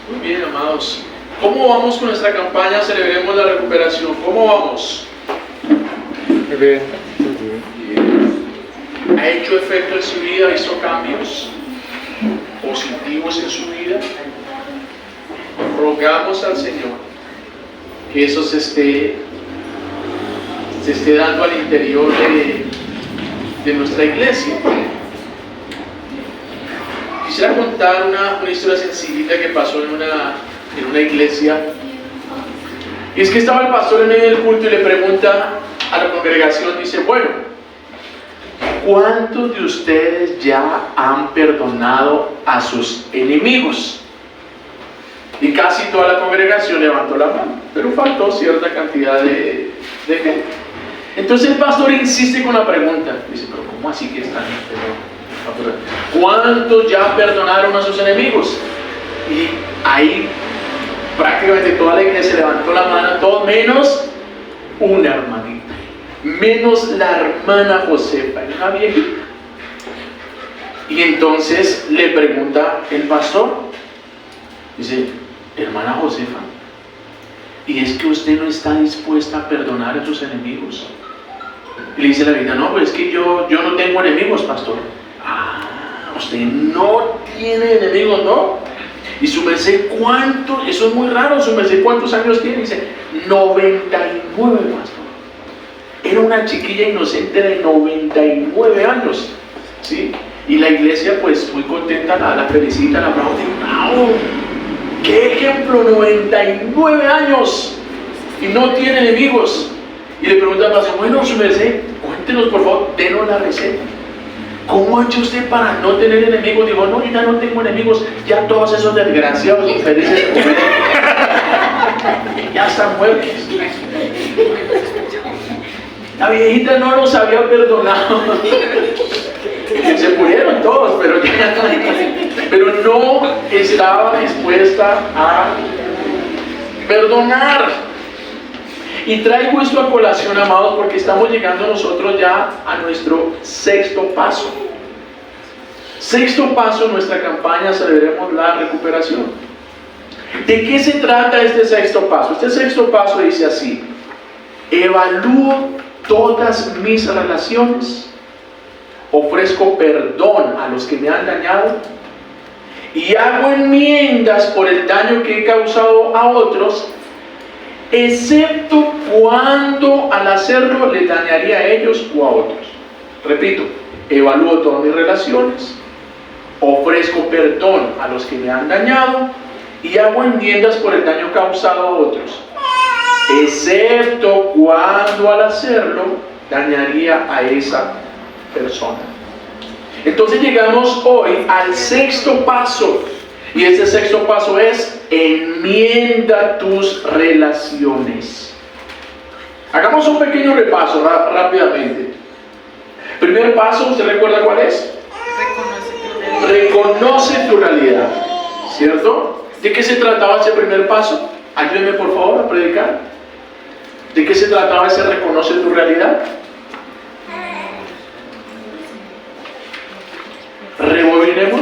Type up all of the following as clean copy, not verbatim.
Muy bien, amados. ¿Cómo vamos con nuestra campaña Celebremos la Recuperación? ¿Cómo vamos? Muy bien. ¿Ha hecho efecto en su vida? ¿Ha visto cambios positivos en su vida? Rogamos al Señor que eso se esté dando al interior de nuestra iglesia. Quisiera contar una historia sencillita que pasó en una iglesia. Y es que estaba el pastor en medio del culto y le pregunta a la congregación, dice, bueno, ¿cuántos de ustedes ya han perdonado a sus enemigos? Y casi toda la congregación levantó la mano, pero faltó cierta cantidad de gente. Entonces el pastor insiste con la pregunta, dice, pero ¿cómo así que están? ¿Cuántos ya perdonaron a sus enemigos? Y ahí prácticamente toda la iglesia levantó la mano, todo menos una hermanita, menos la hermana Josefa, una viejita. Y entonces le pregunta el pastor, dice, hermana Josefa, ¿y es que usted no está dispuesta a perdonar a sus enemigos? Y le dice la vida, no, pues es que yo no tengo enemigos, pastor. Ah, usted no tiene enemigos, ¿no? Y su merced, ¿cuánto? Eso es muy raro, su merced, ¿cuántos años tiene? Dice, 99, pastor. Era una chiquilla inocente de 99 años, ¿sí? Y la iglesia, pues, muy contenta, la felicita, la aplaude. ¡Bravo! ¡Qué ejemplo! 99 años y no tiene enemigos. Y le pregunta al pastor, bueno, su merced, cuéntenos por favor, denos la receta. ¿Cómo ha hecho usted para no tener enemigos? Digo, no, yo ya no tengo enemigos, ya todos esos desgraciados infelices ya están muertos. La viejita no los había perdonado. Se murieron todos, pero no estaba dispuesta a perdonar. Y traigo esto a colación, amados, porque estamos llegando nosotros ya a nuestro sexto paso. Sexto paso en nuestra campaña Celebremos la Recuperación. ¿De qué se trata este sexto paso? Este sexto paso dice así: evalúo todas mis relaciones, ofrezco perdón a los que me han dañado y hago enmiendas por el daño que he causado a otros, excepto cuando al hacerlo les dañaría a ellos o a otros. Repito, evalúo todas mis relaciones, ofrezco perdón a los que me han dañado y hago enmiendas por el daño causado a otros, excepto cuando al hacerlo dañaría a esa persona. Entonces llegamos hoy al sexto paso, y este sexto paso es enmienda tus relaciones. Hagamos un pequeño repaso rápidamente. Primer paso, ¿usted recuerda cuál es? Reconoce tu realidad, ¿cierto? ¿De qué se trataba ese primer paso? Ayúdenme por favor a predicar. ¿De qué se trataba ese reconoce tu realidad? Rebobinemos.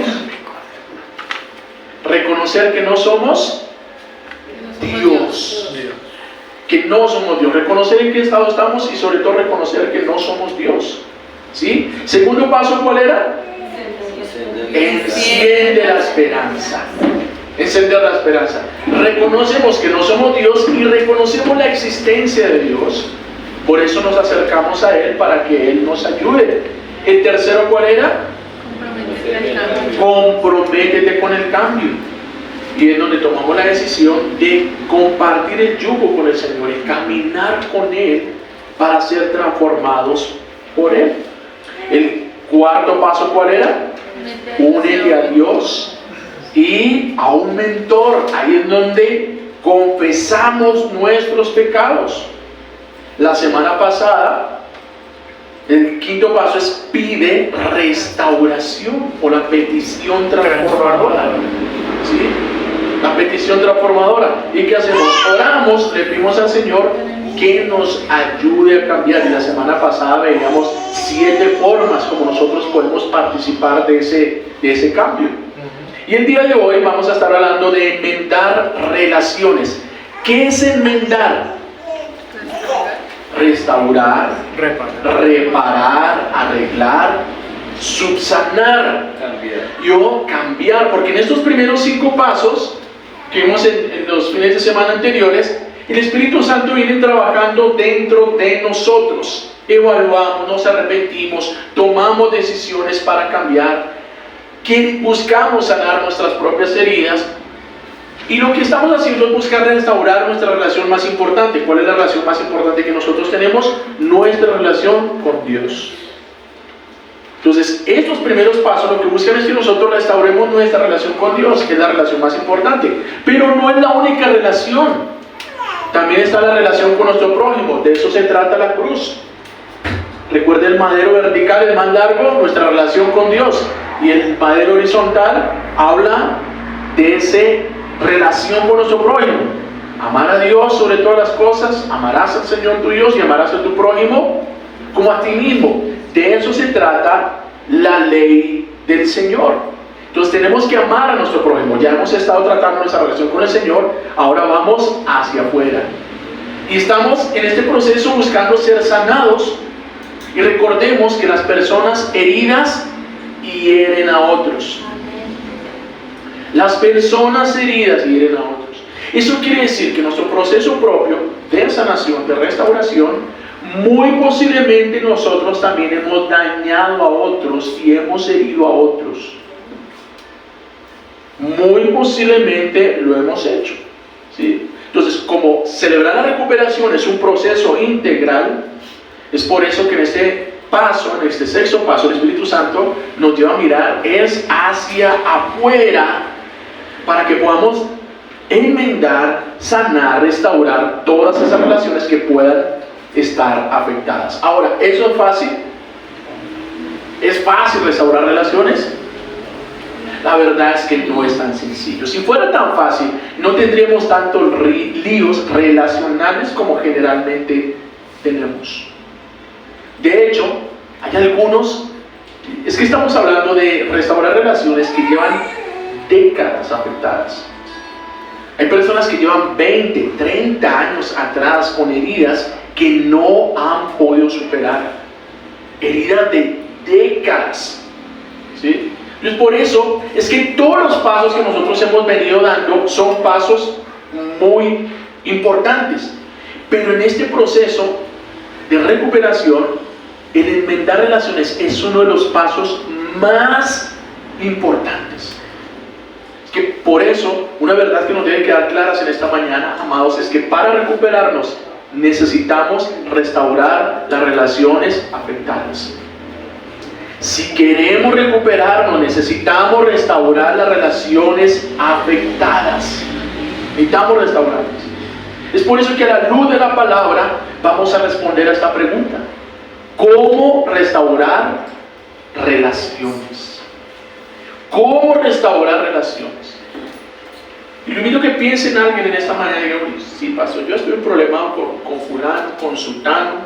Reconocer que no somos Dios. Que no somos Dios. Reconocer en qué estado estamos y sobre todo reconocer que no somos Dios. ¿Sí? Segundo paso, ¿cuál era? Enciende la esperanza. Encender la esperanza. Reconocemos que no somos Dios y reconocemos la existencia de Dios. Por eso nos acercamos a Él, para que Él nos ayude. El tercero, ¿cuál era? Comprométete con el cambio. Y es donde tomamos la decisión de compartir el yugo con el Señor y caminar con Él para ser transformados por Él. El cuarto paso, ¿cuál era? Únete a Dios y a un mentor. Ahí es donde confesamos nuestros pecados. La semana pasada, el quinto paso es pide restauración o la petición transformadora. ¿Sí? La petición transformadora. ¿Y qué hacemos? Oramos, le pedimos al Señor que nos ayude a cambiar. Y la semana pasada veíamos 7 formas como nosotros podemos participar de ese cambio. Y el día de hoy vamos a estar hablando de enmendar relaciones. ¿Qué es enmendar? Restaurar, reparar, arreglar, subsanar, cambiar, porque en estos primeros 5 pasos que vimos en los fines de semana anteriores, el Espíritu Santo viene trabajando dentro de nosotros. Evaluamos, nos arrepentimos, tomamos decisiones para cambiar, que buscamos sanar nuestras propias heridas. Y lo que estamos haciendo es buscar restaurar nuestra relación más importante. ¿Cuál es la relación más importante que nosotros tenemos? Nuestra relación con Dios. Entonces, estos primeros pasos lo que buscan es que nosotros restauremos nuestra relación con Dios, que es la relación más importante. Pero no es la única relación. También está la relación con nuestro prójimo. De eso se trata la cruz. Recuerda, el madero vertical es más largo, nuestra relación con Dios. Y el madero horizontal habla de esa relación con nuestro prójimo. Amar a Dios sobre todas las cosas, amarás al Señor tu Dios y amarás a tu prójimo como a ti mismo. De eso se trata la ley del Señor. Entonces tenemos que amar a nuestro prójimo. Ya hemos estado tratando nuestra relación con el Señor, ahora vamos hacia afuera. Y estamos en este proceso buscando ser sanados. Y recordemos que las personas heridas hieren a otros. Las personas heridas hieren a otros. Eso quiere decir que nuestro proceso propio de sanación, de restauración, muy posiblemente nosotros también hemos dañado a otros y hemos herido a otros. Muy posiblemente lo hemos hecho, ¿sí? Entonces, como celebrar la recuperación es un proceso integral, es por eso que en este paso, en este 6º paso, el Espíritu Santo nos lleva a mirar es hacia afuera, para que podamos enmendar, sanar, restaurar todas esas relaciones que puedan estar afectadas. Ahora, ¿eso es fácil? ¿Es fácil restaurar relaciones? La verdad es que no es tan sencillo. Si fuera tan fácil, no tendríamos tantos líos relacionales como generalmente tenemos. De hecho, hay algunos, es que estamos hablando de restaurar relaciones que llevan décadas afectadas. Hay personas que llevan 20, 30 años atrás con heridas que no han podido superar. Heridas de décadas, ¿sí? Entonces, por eso es que todos los pasos que nosotros hemos venido dando son pasos muy importantes. Pero en este proceso de recuperación, el enmendar relaciones es uno de los pasos más importantes. Es que por eso, una verdad que nos debe quedar claras en esta mañana, amados, es que para recuperarnos necesitamos restaurar las relaciones afectadas. Si queremos recuperarnos, necesitamos restaurar las relaciones afectadas. Necesitamos restaurarlas. Es por eso que a la luz de la palabra vamos a responder a esta pregunta: ¿cómo restaurar relaciones? ¿Cómo restaurar relaciones? Y lo invito a que piense en alguien en esta mañana y diga: sí, pastor, yo estoy problemado con fulano, con sultano,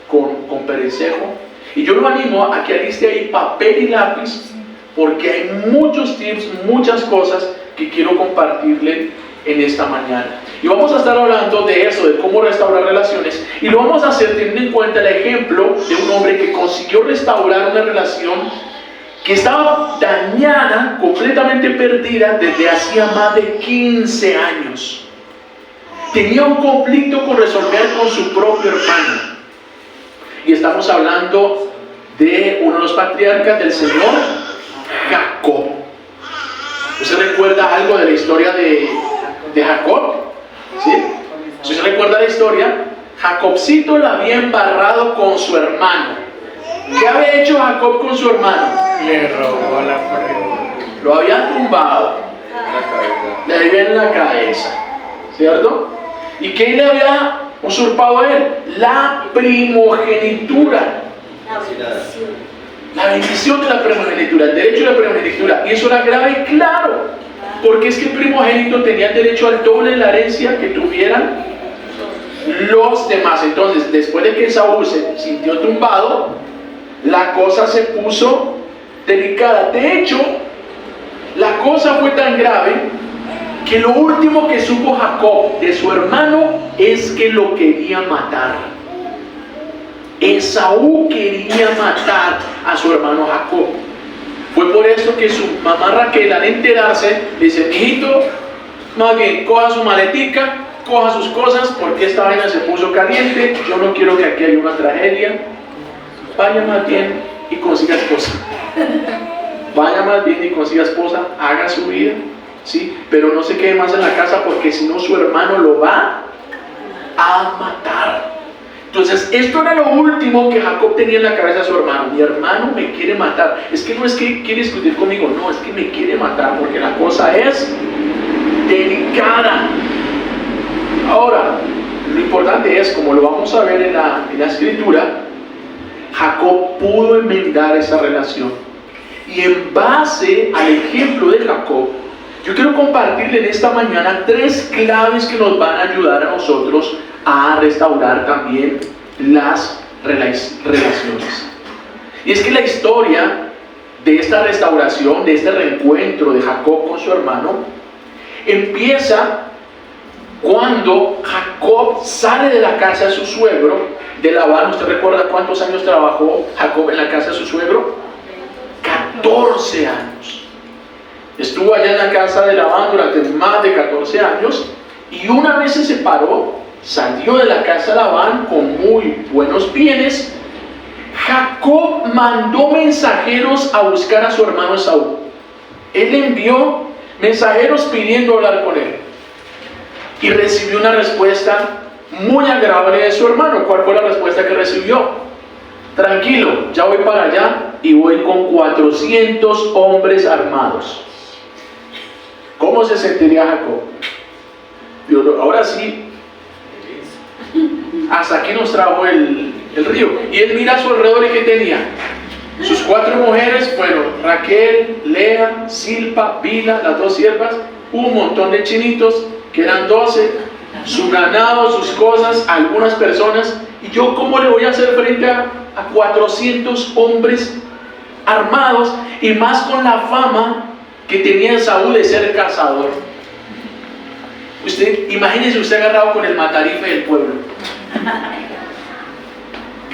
con perencejo. Y yo lo animo a que aliste ahí papel y lápiz, porque hay muchos tips, muchas cosas que quiero compartirle en esta mañana. Y vamos a estar hablando de eso, de cómo restaurar relaciones, y lo vamos a hacer teniendo en cuenta el ejemplo de un hombre que consiguió restaurar una relación que estaba dañada, completamente perdida desde hacía más de 15 años. Tenía un conflicto con resolver con su propio hermano. Y estamos hablando de uno de los patriarcas del Señor, Jacob. ¿Usted recuerda algo de la historia de Jacob? ¿Sí? Si usted recuerda la historia, Jacobcito la había embarrado con su hermano. ¿Qué había hecho Jacob con su hermano? Le robó la prima. Lo había tumbado. Le había en la cabeza, ¿cierto? ¿Y qué le había usurpado a él? La primogenitura. La bendición de la primogenitura, el derecho de la primogenitura. Y eso era grave, claro, porque es que el primogénito tenía derecho al doble de la herencia que tuvieran los demás. Entonces, después de que Saúl se sintió tumbado, la cosa se puso delicada. De hecho, La cosa fue tan grave que lo último que supo Jacob de su hermano es que lo quería matar. Esaú quería matar a su hermano Jacob. Fue por eso que su mamá Raquel, al enterarse, le dice: hijito, más bien coja su maletica, coja sus cosas, porque esta vaina se puso caliente, yo no quiero que aquí haya una tragedia, vaya más bien y consiga esposa. Vaya más bien y consiga esposa, haga su vida, ¿sí? Pero no se quede más en la casa, porque si no su hermano lo va a matar. Entonces esto era lo último que Jacob tenía en la cabeza de su hermano: mi hermano me quiere matar. Es que no es que quiere discutir conmigo, no, es que me quiere matar, porque la cosa es delicada. Ahora, lo importante es, como lo vamos a ver en la escritura, Jacob pudo enmendar esa relación. Y en base al ejemplo de Jacob, yo quiero compartirle en esta mañana 3 claves que nos van a ayudar a nosotros a restaurar también las relaciones. Y es que la historia de esta restauración, de este reencuentro de Jacob con su hermano, empieza cuando Jacob sale de la casa de su suegro, de Labán. ¿Usted recuerda cuántos años trabajó Jacob en la casa de su suegro? 14 años. Estuvo allá en la casa de Labán durante más de 14 años, y una vez se separó, salió de la casa de Labán con muy buenos bienes. Jacob mandó mensajeros a buscar a su hermano Esaú. Él envió mensajeros pidiendo hablar con él, y recibió una respuesta muy agradable de su hermano. ¿Cuál fue la respuesta que recibió? Tranquilo, ya voy para allá y voy con 400 hombres armados. ¿Cómo se sentiría Jacob? Dios, ahora sí, hasta aquí nos trajo el río. Y él mira a su alrededor, y ¿qué tenía? Sus 4 mujeres fueron Raquel, Lea, Silpa, Bila, las 2 siervas, un montón de chinitos, que eran 12, su ganado, sus cosas, algunas personas. ¿Y yo cómo le voy a hacer frente a 400 hombres armados, y más con la fama que tenía Esaú de ser cazador? Usted, imagínese usted agarrado con el matarife del pueblo.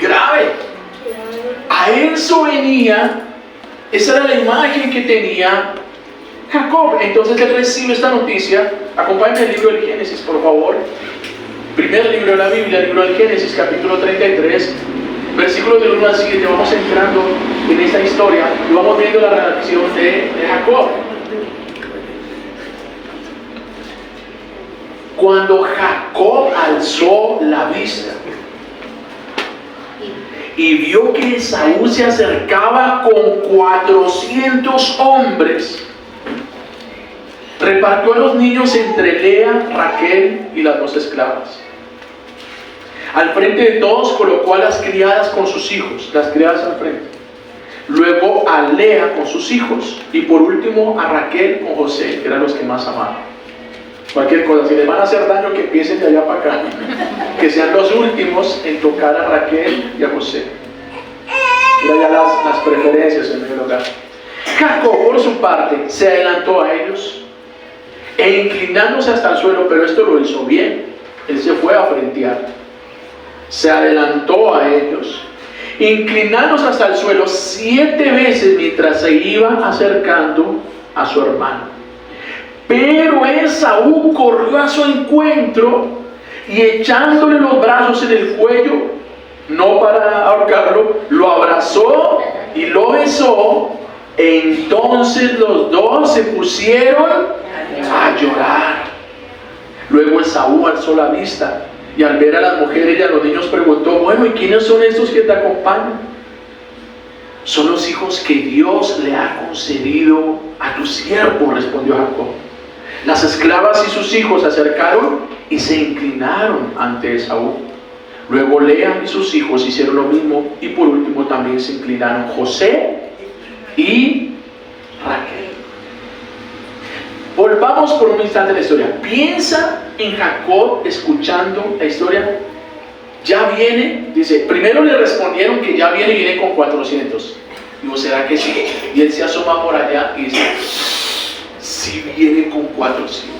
Grave. A eso venía, esa era la imagen que tenía Jacob. Entonces él recibe esta noticia. Acompáñenme el libro del Génesis, por favor. Primer libro de la Biblia, el libro del Génesis, capítulo 33, versículos del 1 al 7. Vamos entrando en esta historia y vamos viendo la reacción de Jacob. Cuando Jacob alzó la vista y vio que Esaú se acercaba con 400 hombres, repartió a los niños entre Lea, Raquel y las 2 esclavas. Al frente de todos colocó a las criadas con sus hijos, las criadas al frente. Luego a Lea con sus hijos, y por último a Raquel con José, que eran los que más amaban. Cualquier cosa, si les van a hacer daño, que empiecen de allá para acá, que sean los últimos en tocar a Raquel y a José. Mira ya las preferencias en el hogar. Jacob, por su parte, se adelantó a ellos, e inclinándose hasta el suelo, pero esto lo hizo bien, él se fue a frentear. Se adelantó a ellos, inclinándose hasta el suelo 7 veces mientras se iba acercando a su hermano. Pero Esaú corrió a su encuentro, y echándole los brazos en el cuello, no para ahorcarlo, lo abrazó y lo besó. Entonces los 2 se pusieron a llorar. Luego Esaú alzó la vista, y al ver a las mujeres y a los niños preguntó: bueno, ¿y quiénes son estos que te acompañan? Son los hijos que Dios le ha concedido a tu siervo, respondió Jacob. Las esclavas y sus hijos se acercaron y se inclinaron ante Esaú. Luego Lea y sus hijos hicieron lo mismo, y por último también se inclinaron José y Raquel. Volvamos por un instante a la historia. Piensa en Jacob escuchando la historia. Ya viene, dice, primero le respondieron que ya viene con 400. Digo, ¿será que sí? Y él se asoma por allá y dice: si viene con 400?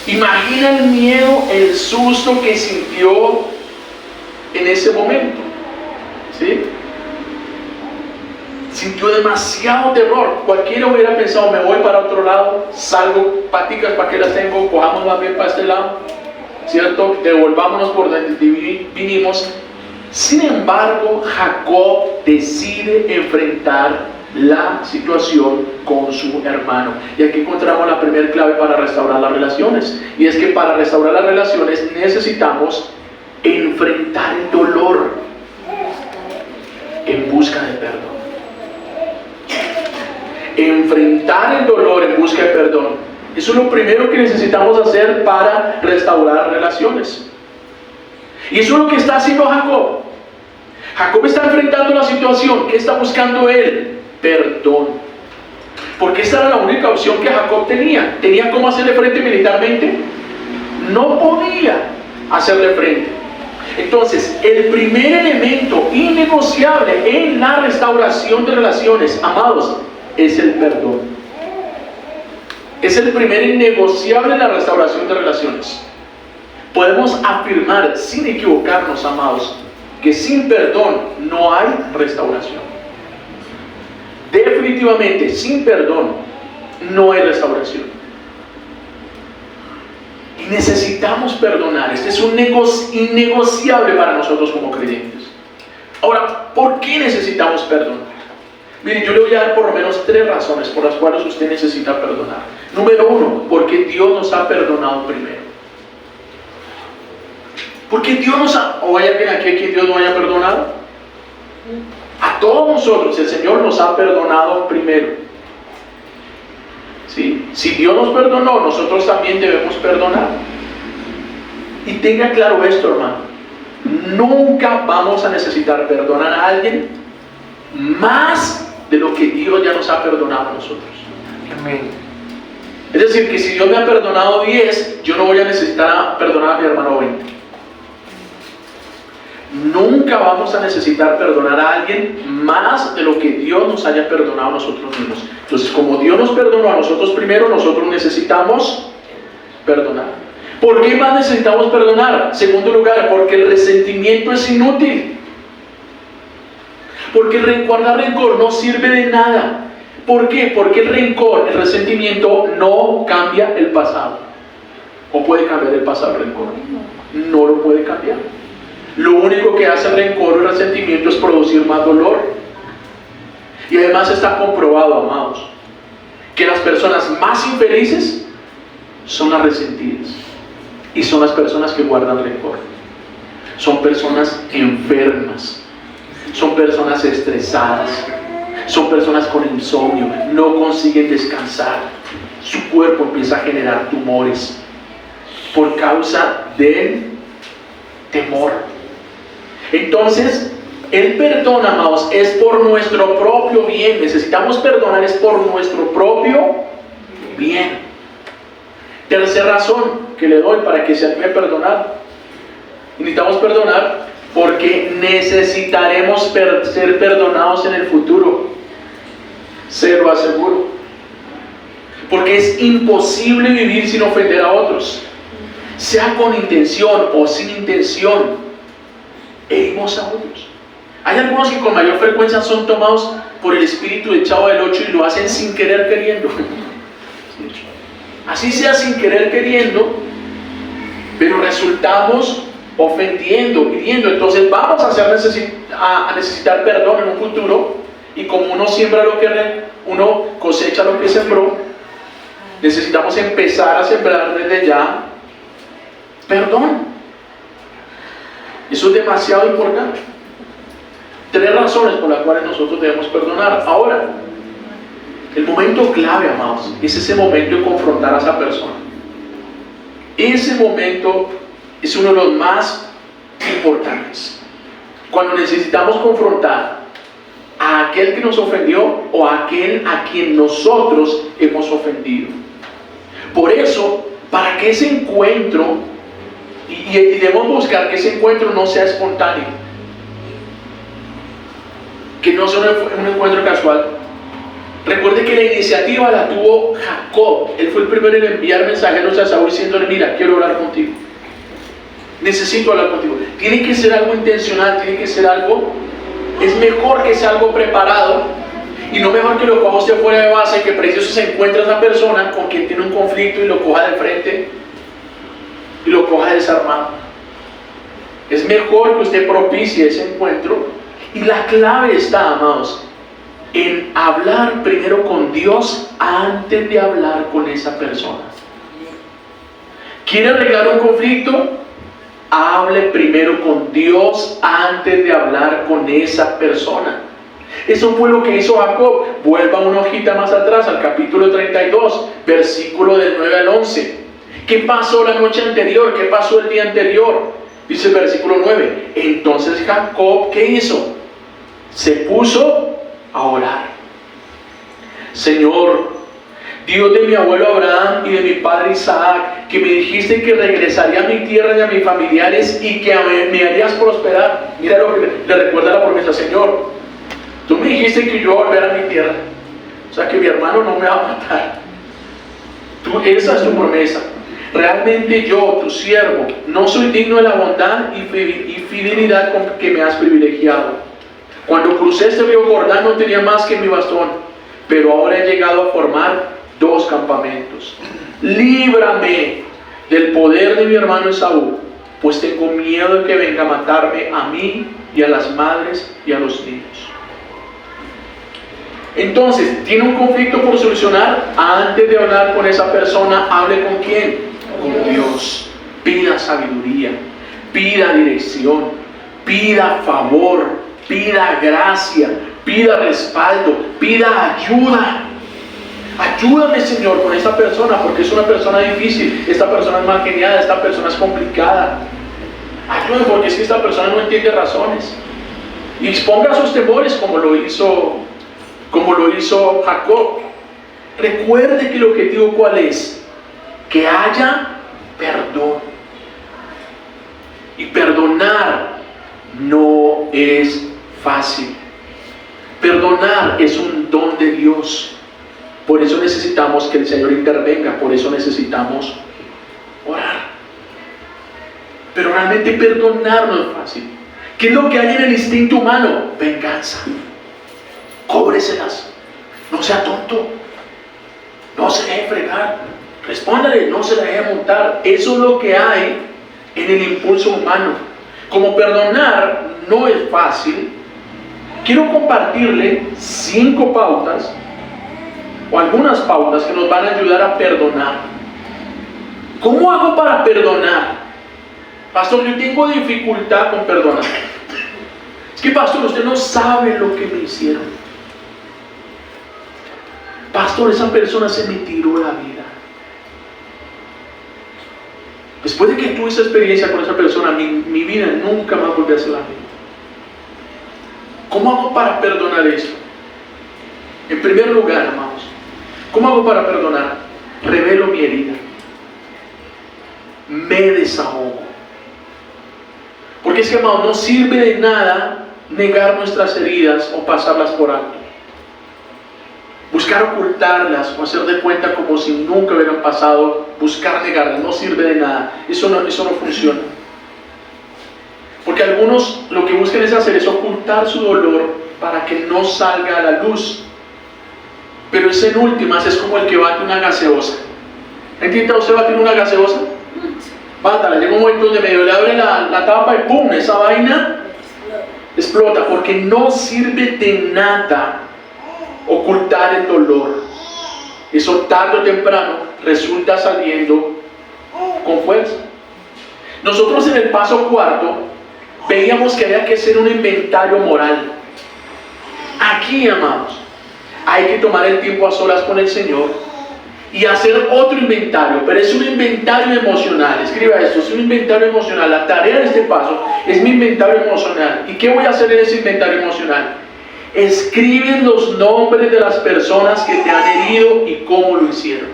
Imagina el miedo, el susto que sintió en ese momento, ¿sí? Sintió demasiado terror. Cualquiera hubiera pensado, me voy para otro lado, salgo, paticas, ¿para qué las tengo? Cojamos más bien para este lado, ¿cierto? Devolvámonos por donde vinimos. Sin embargo, Jacob decide enfrentar la situación con su hermano. Y aquí encontramos la primera clave para restaurar las relaciones. Y es que para restaurar las relaciones necesitamos enfrentar el dolor en busca de perdón. Enfrentar el dolor en busca de perdón. Eso es lo primero que necesitamos hacer para restaurar relaciones. Y eso es lo que está haciendo Jacob. Jacob está enfrentando la situación. ¿Qué está buscando él? Perdón. Porque esta era la única opción que Jacob tenía. ¿Tenía cómo hacerle frente militarmente? No podía hacerle frente. Entonces, el primer elemento innegociable en la restauración de relaciones, amados, es el perdón. Es el primer innegociable en la restauración de relaciones. Podemos afirmar, sin equivocarnos, amados, que sin perdón no hay restauración. Definitivamente, sin perdón no hay restauración. Y necesitamos perdonar. Este es un innegociable para nosotros como creyentes. Ahora, ¿por qué necesitamos perdonar? Miren, yo le voy a dar por lo menos 3 razones por las cuales usted necesita perdonar. Número 1, porque Dios nos ha perdonado primero. Porque Dios nos ha... ¿O hay alguien aquí que Dios no haya perdonado? A todos nosotros, el Señor nos ha perdonado primero. ¿Sí? Si Dios nos perdonó, nosotros también debemos perdonar. Y tenga claro esto, hermano. Nunca vamos a necesitar perdonar a alguien más de lo que Dios ya nos ha perdonado a nosotros. Amén. Es decir, que si Dios me ha perdonado 10, yo no voy a necesitar perdonar a mi hermano 20. Nunca vamos a necesitar perdonar a alguien más de lo que Dios nos haya perdonado a nosotros mismos. Entonces, como Dios nos perdonó a nosotros primero, nosotros necesitamos perdonar. ¿Por qué más necesitamos perdonar? Segundo lugar, porque el resentimiento es inútil. Porque el guardar rencor no sirve de nada. ¿Por qué? Porque el rencor, el resentimiento no cambia el pasado. ¿O puede cambiar el pasado el rencor? No lo puede cambiar. Lo único que hace el rencor o el resentimiento es producir más dolor. Y además está comprobado, amados, que las personas más infelices son las resentidas. Y son las personas que guardan rencor. Son personas enfermas. Son personas estresadas. Son personas con insomnio. No consiguen descansar. Su cuerpo empieza a generar tumores por causa del temor. Entonces, el perdón, amados, es por nuestro propio bien. Necesitamos perdonar, es por nuestro propio bien. Tercera razón que le doy para que se anime a perdonar. Necesitamos perdonar porque necesitaremos ser perdonados en el futuro. Se lo aseguro. Porque es imposible vivir sin ofender a otros. Sea con intención o sin intención, herimos a otros. Hay algunos que con mayor frecuencia son tomados por el espíritu del Chavo del 8 y lo hacen sin querer queriendo. Así sea sin querer queriendo, pero resultamos ofendiendo, hiriendo. Entonces vamos a necesitar perdón en un futuro. Y como uno siembra lo que uno cosecha lo que sembró, necesitamos empezar a sembrar desde ya perdón. Eso es demasiado importante. 3 razones por las cuales nosotros debemos perdonar. Ahora, el momento clave, amados, es ese momento de confrontar a esa persona. Ese momento es uno de los más importantes. Cuando necesitamos confrontar a aquel que nos ofendió o a aquel a quien nosotros hemos ofendido. Por eso, para que ese encuentro, y debemos buscar que ese encuentro no sea espontáneo, que no sea un encuentro casual, Recuerde que la iniciativa la tuvo Jacob. Él fue el primero en enviar mensajeros a Saúl diciéndole: mira, quiero hablar contigo. Necesito hablar contigo. Tiene que ser algo intencional, tiene que ser algo... Es mejor que sea algo preparado y no mejor que lo coja usted fuera de base, que precioso se encuentra esa persona con quien tiene un conflicto y lo coja de frente y lo coja desarmado. Es mejor que usted propicie ese encuentro, y la clave está, amados, en hablar primero con Dios antes de hablar con esa persona. ¿Quiere arreglar un conflicto? Hable primero con Dios antes de hablar con esa persona. Eso fue lo que hizo Jacob. Vuelva una hojita más atrás al capítulo 32, versículo del 9 al 11. ¿Qué pasó la noche anterior? ¿Qué pasó el día anterior? Dice el versículo 9. Entonces Jacob, ¿qué hizo? Se puso a orar. Señor, Dios de mi abuelo Abraham y de mi padre Isaac, que me dijiste que regresaría a mi tierra y a mis familiares y que me harías prosperar. Mira lo que le recuerda la promesa: Señor, tú me dijiste que yo iba a volver a mi tierra, o sea que mi hermano no me va a matar. Esa es tu promesa. Realmente yo, tu siervo, no soy digno de la bondad y fidelidad con que me has privilegiado. Cuando crucé este río Jordán no tenía más que mi bastón, pero ahora he llegado a formar 2 campamentos. Líbrame del poder de mi hermano Esaú, pues tengo miedo de que venga a matarme a mí y a las madres y a los niños. Entonces, tiene un conflicto por solucionar. Antes de hablar con esa persona, hable con ¿quién? Con Dios. Pida sabiduría, pida dirección, pida favor, pida gracia, pida respaldo, pida ayuda. Ayúdame, Señor, con esta persona, porque es una persona difícil, esta persona es mal geniada, esta persona es complicada. Ayúdame, porque es que esta persona no entiende razones. Y exponga sus temores como lo hizo Jacob. Recuerde que el objetivo ¿cuál es? Que haya perdón. Y perdonar no es fácil. Perdonar es un don de Dios. Por eso necesitamos que el Señor intervenga, por eso necesitamos orar. Pero realmente perdonar no es fácil. ¿Qué es lo que hay en el instinto humano? Venganza. Cóbreselas. No sea tonto. No se deje fregar. Respóndale, no se la deje montar. Eso es lo que hay en el impulso humano. Como perdonar no es fácil, quiero compartirle 5 pautas o algunas pautas que nos van a ayudar a perdonar. ¿Cómo hago para perdonar? Pastor, yo tengo dificultad con perdonar. Es que, pastor, usted no sabe lo que me hicieron. Pastor, esa persona se me tiró la vida. Después de que tuve esa experiencia con esa persona, mi vida nunca más volvió a ser la misma. ¿Cómo hago para perdonar eso? En primer lugar, amados, ¿cómo hago para perdonar? Revelo mi herida. Me desahogo. Porque es que, amados, no sirve de nada negar nuestras heridas o pasarlas por alto. Buscar ocultarlas o hacer de cuenta como si nunca hubieran pasado, buscar negarlas, no sirve de nada. Eso no funciona. Porque algunos lo que buscan es hacer es ocultar su dolor para que no salga a la luz. Pero es en últimas, es como el que bate una gaseosa. ¿Entiende usted batir una gaseosa? Bátala, llega un momento donde medio le abre la tapa y ¡pum! Esa vaina explota, porque no sirve de nada ocultar el dolor. Eso tarde o temprano resulta saliendo con fuerza. Nosotros en el paso 4 veíamos que había que hacer un inventario moral. Aquí, amados, hay que tomar el tiempo a solas con el Señor y hacer otro inventario, pero es un inventario emocional. Escriba esto, es un inventario emocional. La tarea de este paso es mi inventario emocional. ¿Y qué voy a hacer en ese inventario emocional? Escribe los nombres de las personas que te han herido y cómo lo hicieron.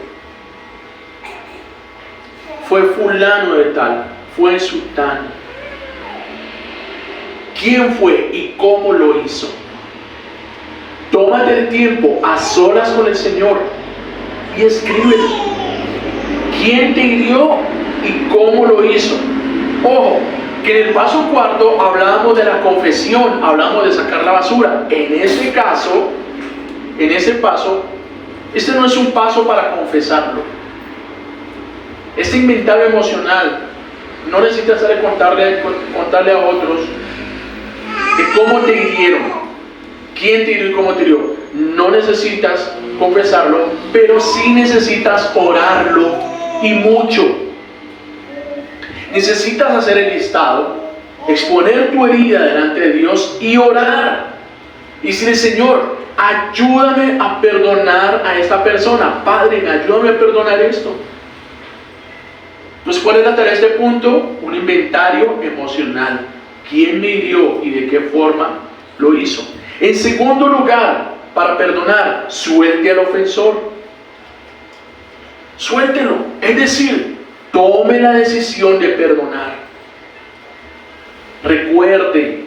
Fue fulano de tal, fue sultano. ¿Quién fue y cómo lo hizo? tómate el tiempo a solas con el Señor y escríbelo. ¿Quién te hirió y cómo lo hizo? Ojo, que en el paso cuarto hablábamos de la confesión, hablamos de sacar la basura. En ese caso, en ese paso, este no es un paso para confesarlo. Este inventario emocional no necesitas contarle a otros de cómo te hirieron, quién te hirió y cómo te hirió. No necesitas confesarlo, pero sí necesitas orarlo y mucho. Necesitas hacer el listado, exponer tu herida delante de Dios y orar. Y decirle: Señor, ayúdame a perdonar a esta persona. Padre, ayúdame a perdonar esto. Entonces, ¿cuál es la tarea de este punto? Un inventario emocional. ¿Quién me hirió y de qué forma lo hizo? En segundo lugar, para perdonar, suelte al ofensor. Suéltelo. Es decir, tome la decisión de perdonar. Recuerde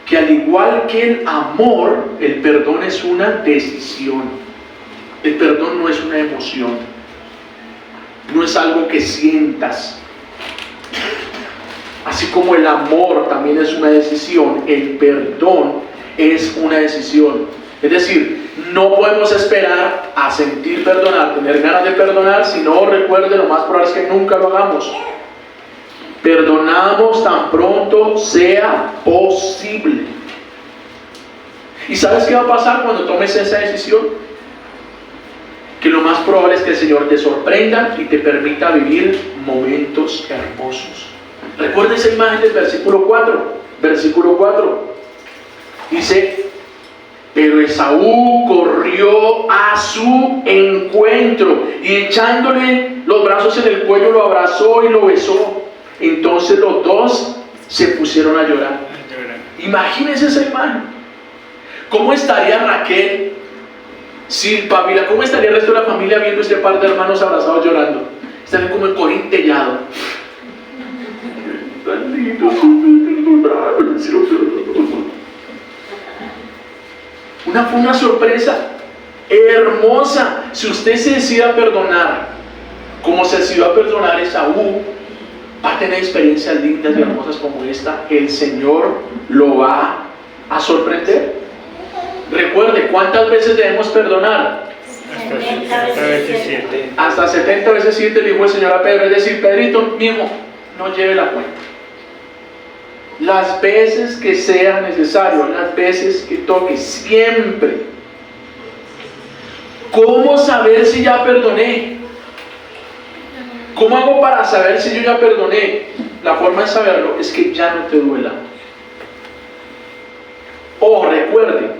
que al igual que el amor, el perdón es una decisión. El perdón no es una emoción. No es algo que sientas. Así como el amor también es una decisión, el perdón es una decisión. Es decir, no podemos esperar a sentir perdonar, tener ganas de perdonar, si no, recuerde, lo más probable es que nunca lo hagamos. Perdonamos tan pronto sea posible. ¿Y sabes qué va a pasar cuando tomes esa decisión? Que lo más probable es que el Señor te sorprenda y te permita vivir momentos hermosos. Recuerda esa imagen del versículo 4. Versículo 4. Dice: pero Esaú corrió a su encuentro y echándole los brazos en el cuello lo abrazó y lo besó. Entonces los dos se pusieron a llorar. Imagínense esa imagen. ¿Cómo estaría Raquel, Silpa, mira, cómo estaría el resto de la familia viendo este par de hermanos abrazados llorando? Estarían como encorintellado. Tan lindo, fue una sorpresa hermosa. Si usted se decide a perdonar, como se decidió a perdonar Esaú, va a tener experiencias lindas y hermosas como esta. El Señor lo va a sorprender. Recuerde, ¿cuántas veces debemos perdonar? Hasta 70 veces 7. Hasta 70 veces 7, le dijo el Señor a Pedro. Es decir, Pedrito, mismo, no lleve la cuenta. Las veces que sea necesario, las veces que toque, siempre. ¿Cómo saber si ya perdoné? ¿Cómo hago para saber si yo ya perdoné? La forma de saberlo es que ya no te duela. Oh, recuerde,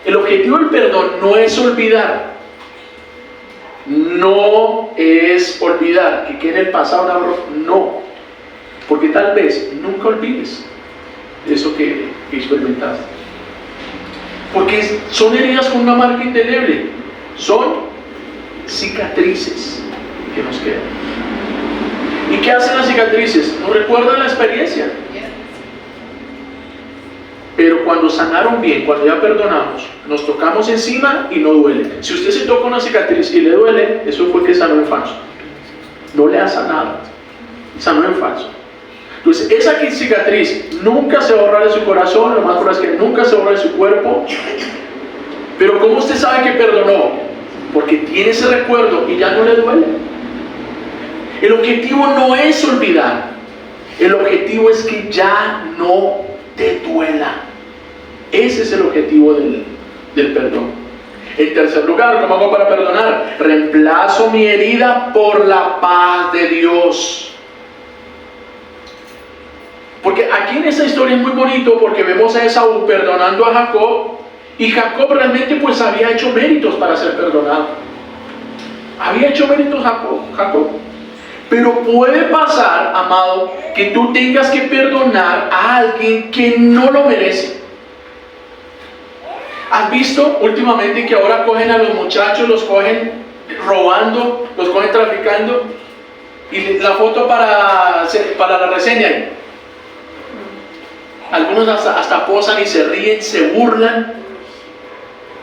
el objetivo del perdón no es olvidar. No es olvidar, que quede en el pasado una broma. No. Porque tal vez nunca olvides eso que experimentaste. Porque son heridas con una marca indeleble. Son cicatrices que nos quedan. ¿Y qué hacen las cicatrices? Nos recuerdan la experiencia. Pero cuando sanaron bien, cuando ya perdonamos, nos tocamos encima y no duele. Si usted se toca una cicatriz y le duele, eso fue que sanó en falso. No le ha sanado, sanó en falso. Entonces, esa cicatriz nunca se va a borrar de su corazón, lo más probable es que nunca se borra de su cuerpo. Pero ¿cómo usted sabe que perdonó? Porque tiene ese recuerdo y ya no le duele. El objetivo no es olvidar. El objetivo es que ya no te duela. Ese es el objetivo del perdón. En tercer lugar, ¿cómo hago para perdonar? Reemplazo mi herida por la paz de Dios. Porque aquí en esta historia es muy bonito porque vemos a Esaú perdonando a Jacob, y Jacob realmente pues había hecho méritos para ser perdonado. Había hecho méritos Jacob. Pero puede pasar, amado, que tú tengas que perdonar a alguien que no lo merece. ¿Has visto últimamente que ahora cogen a los muchachos, los cogen robando, los cogen traficando? Y la foto para la reseña ahí. Algunos hasta posan y se ríen, se burlan,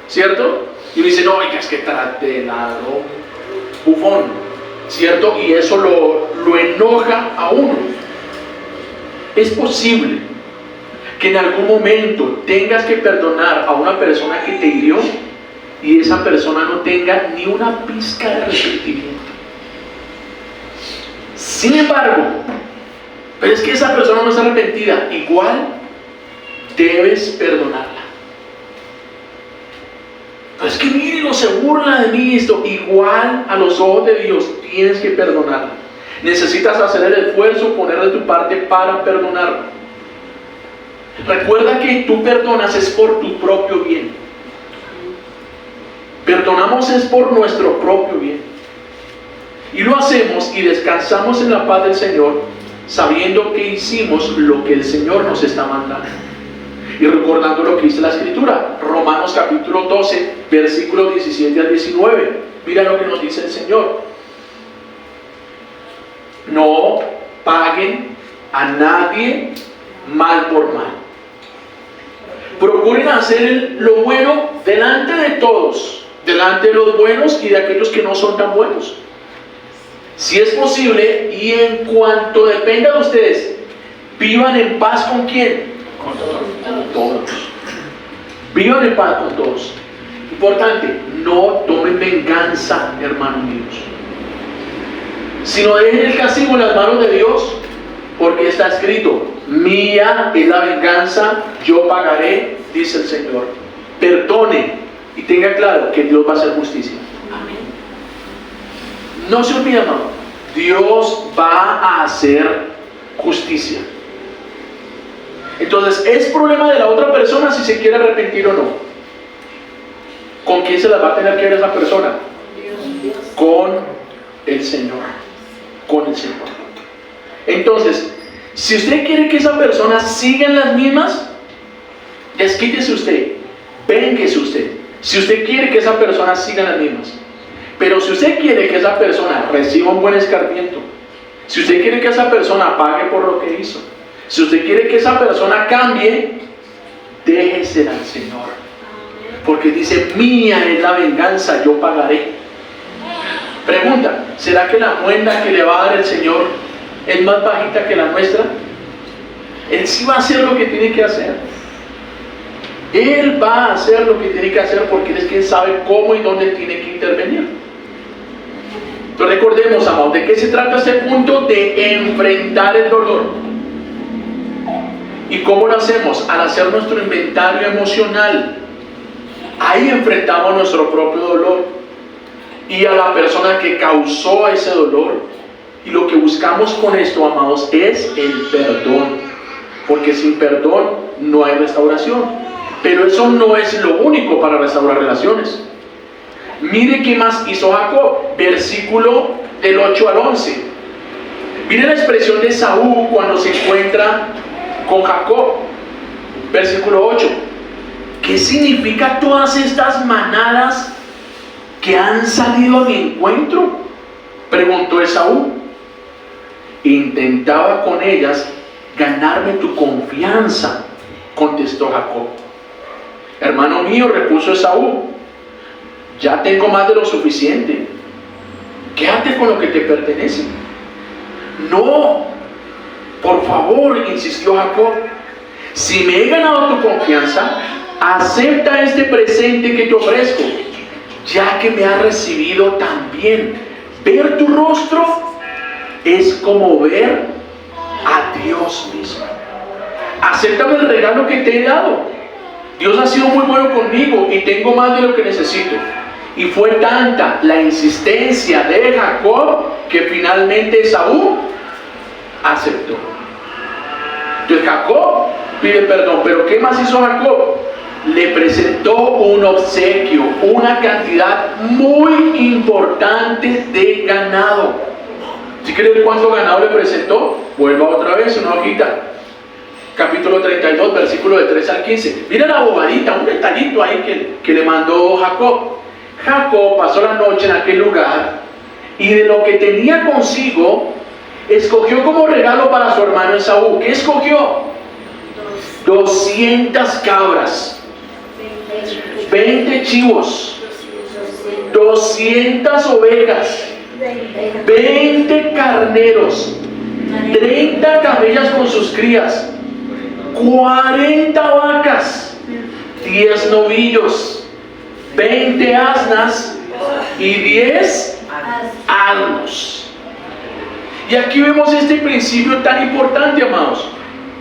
¿cierto? Y uno dice, no, oiga, es que tratelado, bufón, ¿cierto? Y eso lo enoja a uno. Es posible que en algún momento tengas que perdonar a una persona que te hirió y esa persona no tenga ni una pizca de arrepentimiento. Sin embargo, pero es que esa persona no está arrepentida, igual debes perdonarla. Pero es que mire, no se burla de mí esto, igual a los ojos de Dios tienes que perdonarla. Necesitas hacer el esfuerzo, poner de tu parte para perdonarla. Recuerda que tú perdonas es por tu propio bien. Perdonamos es por nuestro propio bien. Y lo hacemos y descansamos en la paz del Señor, sabiendo que hicimos lo que el Señor nos está mandando. Y recordando lo que dice la Escritura, Romanos capítulo 12, versículos 17 al 19. Mira lo que nos dice el Señor. No paguen a nadie mal por mal. Procuren hacer lo bueno delante de todos, delante de los buenos y de aquellos que no son tan buenos. Si es posible, y en cuanto dependa de ustedes, vivan en paz ¿con quién? Con todos. Vivan en paz con todos. Importante, no tomen venganza, hermanos míos, sino dejen el castigo en las manos de Dios, porque está escrito, mía es la venganza, yo pagaré, dice el Señor. Perdone y tenga claro que Dios va a hacer justicia. No se olvide, hermano, Dios va a hacer justicia. Entonces, es problema de la otra persona si se quiere arrepentir o no. ¿Con quién se las va a tener que ver esa persona? Dios. Con el Señor. Con el Señor. Entonces, si usted quiere que esa persona siga en las mismas, desquítese usted, vénguese usted. Si usted quiere que esa persona siga en las mismas. Pero si usted quiere que esa persona reciba un buen escarmiento, si usted quiere que esa persona pague por lo que hizo, si usted quiere que esa persona cambie, déjese al Señor. Porque dice, mía es la venganza, yo pagaré. Pregunta, ¿será que la muenda que le va a dar el Señor es más bajita que la nuestra? Él sí va a hacer lo que tiene que hacer. Él va a hacer lo que tiene que hacer porque Él es quien sabe cómo y dónde tiene que intervenir. Entonces recordemos, amados, ¿de qué se trata este punto? De enfrentar el dolor. ¿Y cómo lo hacemos? Al hacer nuestro inventario emocional. Ahí enfrentamos nuestro propio dolor y a la persona que causó ese dolor. Y lo que buscamos con esto, amados, es el perdón. Porque sin perdón no hay restauración. Pero eso no es lo único para restaurar relaciones. Mire qué más hizo Jacob. Versículo del 8 al 11. Mire la expresión de Saúl cuando se encuentra con Jacob. Versículo 8. ¿Qué significa todas estas manadas que han salido a mi encuentro? Preguntó Esaú. Intentaba con ellas ganarme tu confianza, contestó Jacob. Hermano mío, repuso Esaú, ya tengo más de lo suficiente. Quédate con lo que te pertenece. No, por favor, insistió Jacob. Si me he ganado tu confianza, acepta este presente que te ofrezco, ya que me has recibido tan bien. Ver tu rostro es como ver a Dios mismo. Acéptame el regalo que te he dado. Dios ha sido muy bueno conmigo y tengo más de lo que necesito. Y fue tanta la insistencia de Jacob que finalmente Esaú aceptó. Entonces Jacob pide perdón, pero ¿qué más hizo Jacob? Le presentó un obsequio, una cantidad muy importante de ganado. ¿Sí creen cuánto ganado le presentó? Vuelva otra vez una hojita. Capítulo 32, versículo de 3 al 15. Mira la bobadita, un detallito ahí que le mandó Jacob. Jacob pasó la noche en aquel lugar y de lo que tenía consigo, escogió como regalo para su hermano Esaú. ¿Qué escogió? 200 cabras, 20 chivos, 200 ovejas, 20 carneros, 30 camellas con sus crías, 40 vacas, 10 novillos, 20 asnas y 10 asnos. Y aquí vemos este principio tan importante, amados.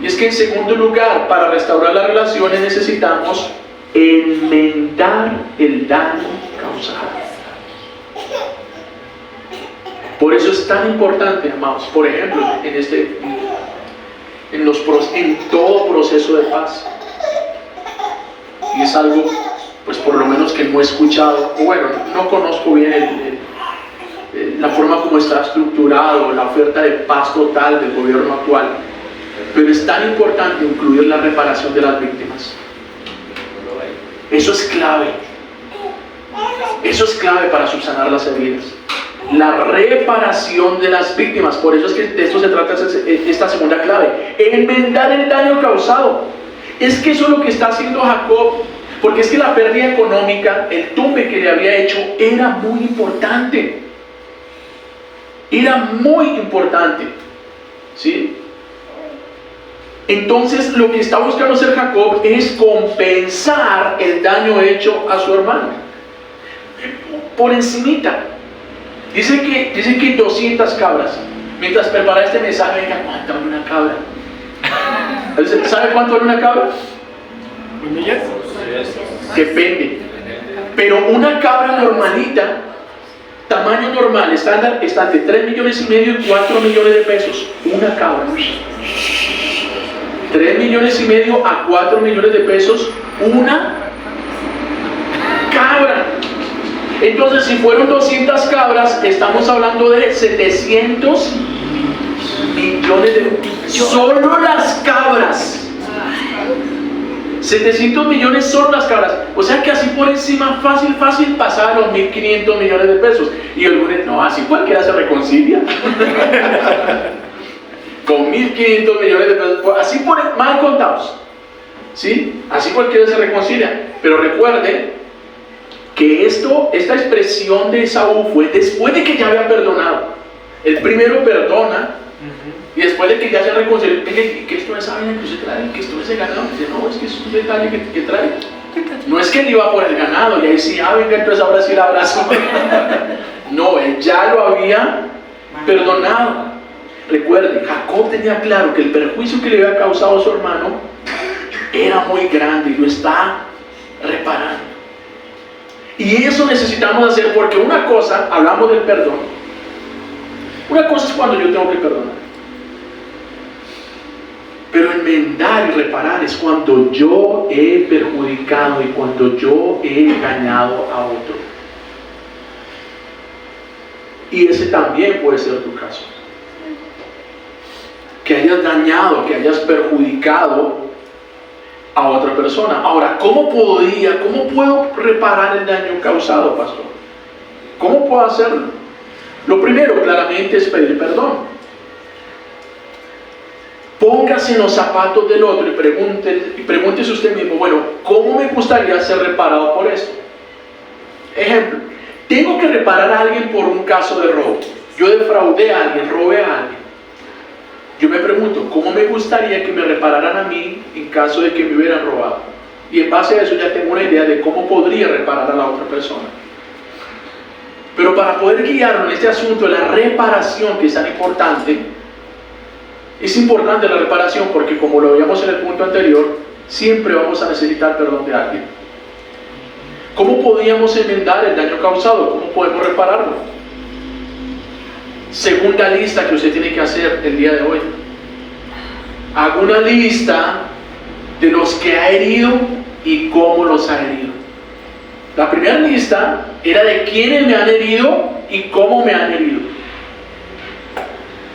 Y es que en segundo lugar, para restaurar las relaciones necesitamos enmendar el daño causado. Por eso es tan importante, amados, por ejemplo, en todo proceso de paz. Y es algo, pues por lo menos que no he escuchado, o bueno, no conozco bien la forma como está estructurado la oferta de paz total del gobierno actual. Pero es tan importante incluir la reparación de las víctimas. Eso es clave. Eso es clave para subsanar las heridas. La reparación de las víctimas. Por eso es que de esto se trata esta segunda clave. Enmendar el daño causado. Es que eso es lo que está haciendo Jacob. Porque es que la pérdida económica, el tumbe que le había hecho, era muy importante. Era muy importante. ¿Sí? Entonces lo que está buscando hacer Jacob es compensar el daño hecho a su hermano. Por encimita. Dice que 200 cabras. Mientras prepara este mensaje, venga, ¿cuánto vale una cabra? ¿Sabe cuánto vale una cabra? ¿Un millón? Depende. Pero una cabra normalita, tamaño normal, estándar, está entre 3,5 millones y 4 millones de pesos. Una cabra. 3,5 millones a 4 millones de pesos una cabra. Entonces, si fueron 200 cabras, estamos hablando de 700 millones de pesos. Solo las cabras. 700 millones solo las cabras. O sea que así por encima, fácil, pasaba los 1.500 millones de pesos. Y algunos, no, así cualquiera se reconcilia. Con 1.500 millones de pesos, así por mal contados, ¿sí? Así cualquiera se reconcilia. Pero recuerde que esta expresión de Esaú fue después de que ya había perdonado. El primero perdona y después de que ya se reconcilió, que esto es esa vaina que usted trae, que esto es ese ganado. Dice, no, es que es un detalle que trae. No es que él iba por el ganado y ahí sí, venga, entonces ahora sí el abrazo. No, él ya lo había perdonado. Recuerden, Jacob tenía claro que el perjuicio que le había causado a su hermano era muy grande y lo está reparando. Y eso necesitamos hacer, porque una cosa, hablamos del perdón, una cosa es cuando yo tengo que perdonar, pero enmendar y reparar es cuando yo he perjudicado y cuando yo he engañado a otro. Y ese también puede ser tu caso. Que hayas dañado, que hayas perjudicado a otra persona. Ahora, ¿cómo puedo reparar el daño causado, pastor? ¿Cómo puedo hacerlo? Lo primero, claramente, es pedir perdón. Póngase en los zapatos del otro y pregúntese usted mismo, bueno, ¿cómo me gustaría ser reparado por esto? Ejemplo, tengo que reparar a alguien por un caso de robo. Yo defraudé a alguien, robé a alguien. Yo me pregunto, ¿cómo me gustaría que me repararan a mí en caso de que me hubieran robado? Y en base a eso ya tengo una idea de cómo podría reparar a la otra persona. Pero para poder guiarnos en este asunto de la reparación, que es tan importante, es importante la reparación porque, como lo veíamos en el punto anterior, siempre vamos a necesitar perdón de alguien. ¿Cómo podíamos enmendar el daño causado? ¿Cómo podemos repararlo? Segunda lista que usted tiene que hacer el día de hoy. Haga una lista de los que ha herido y cómo los ha herido. La primera lista era de quiénes me han herido y cómo me han herido.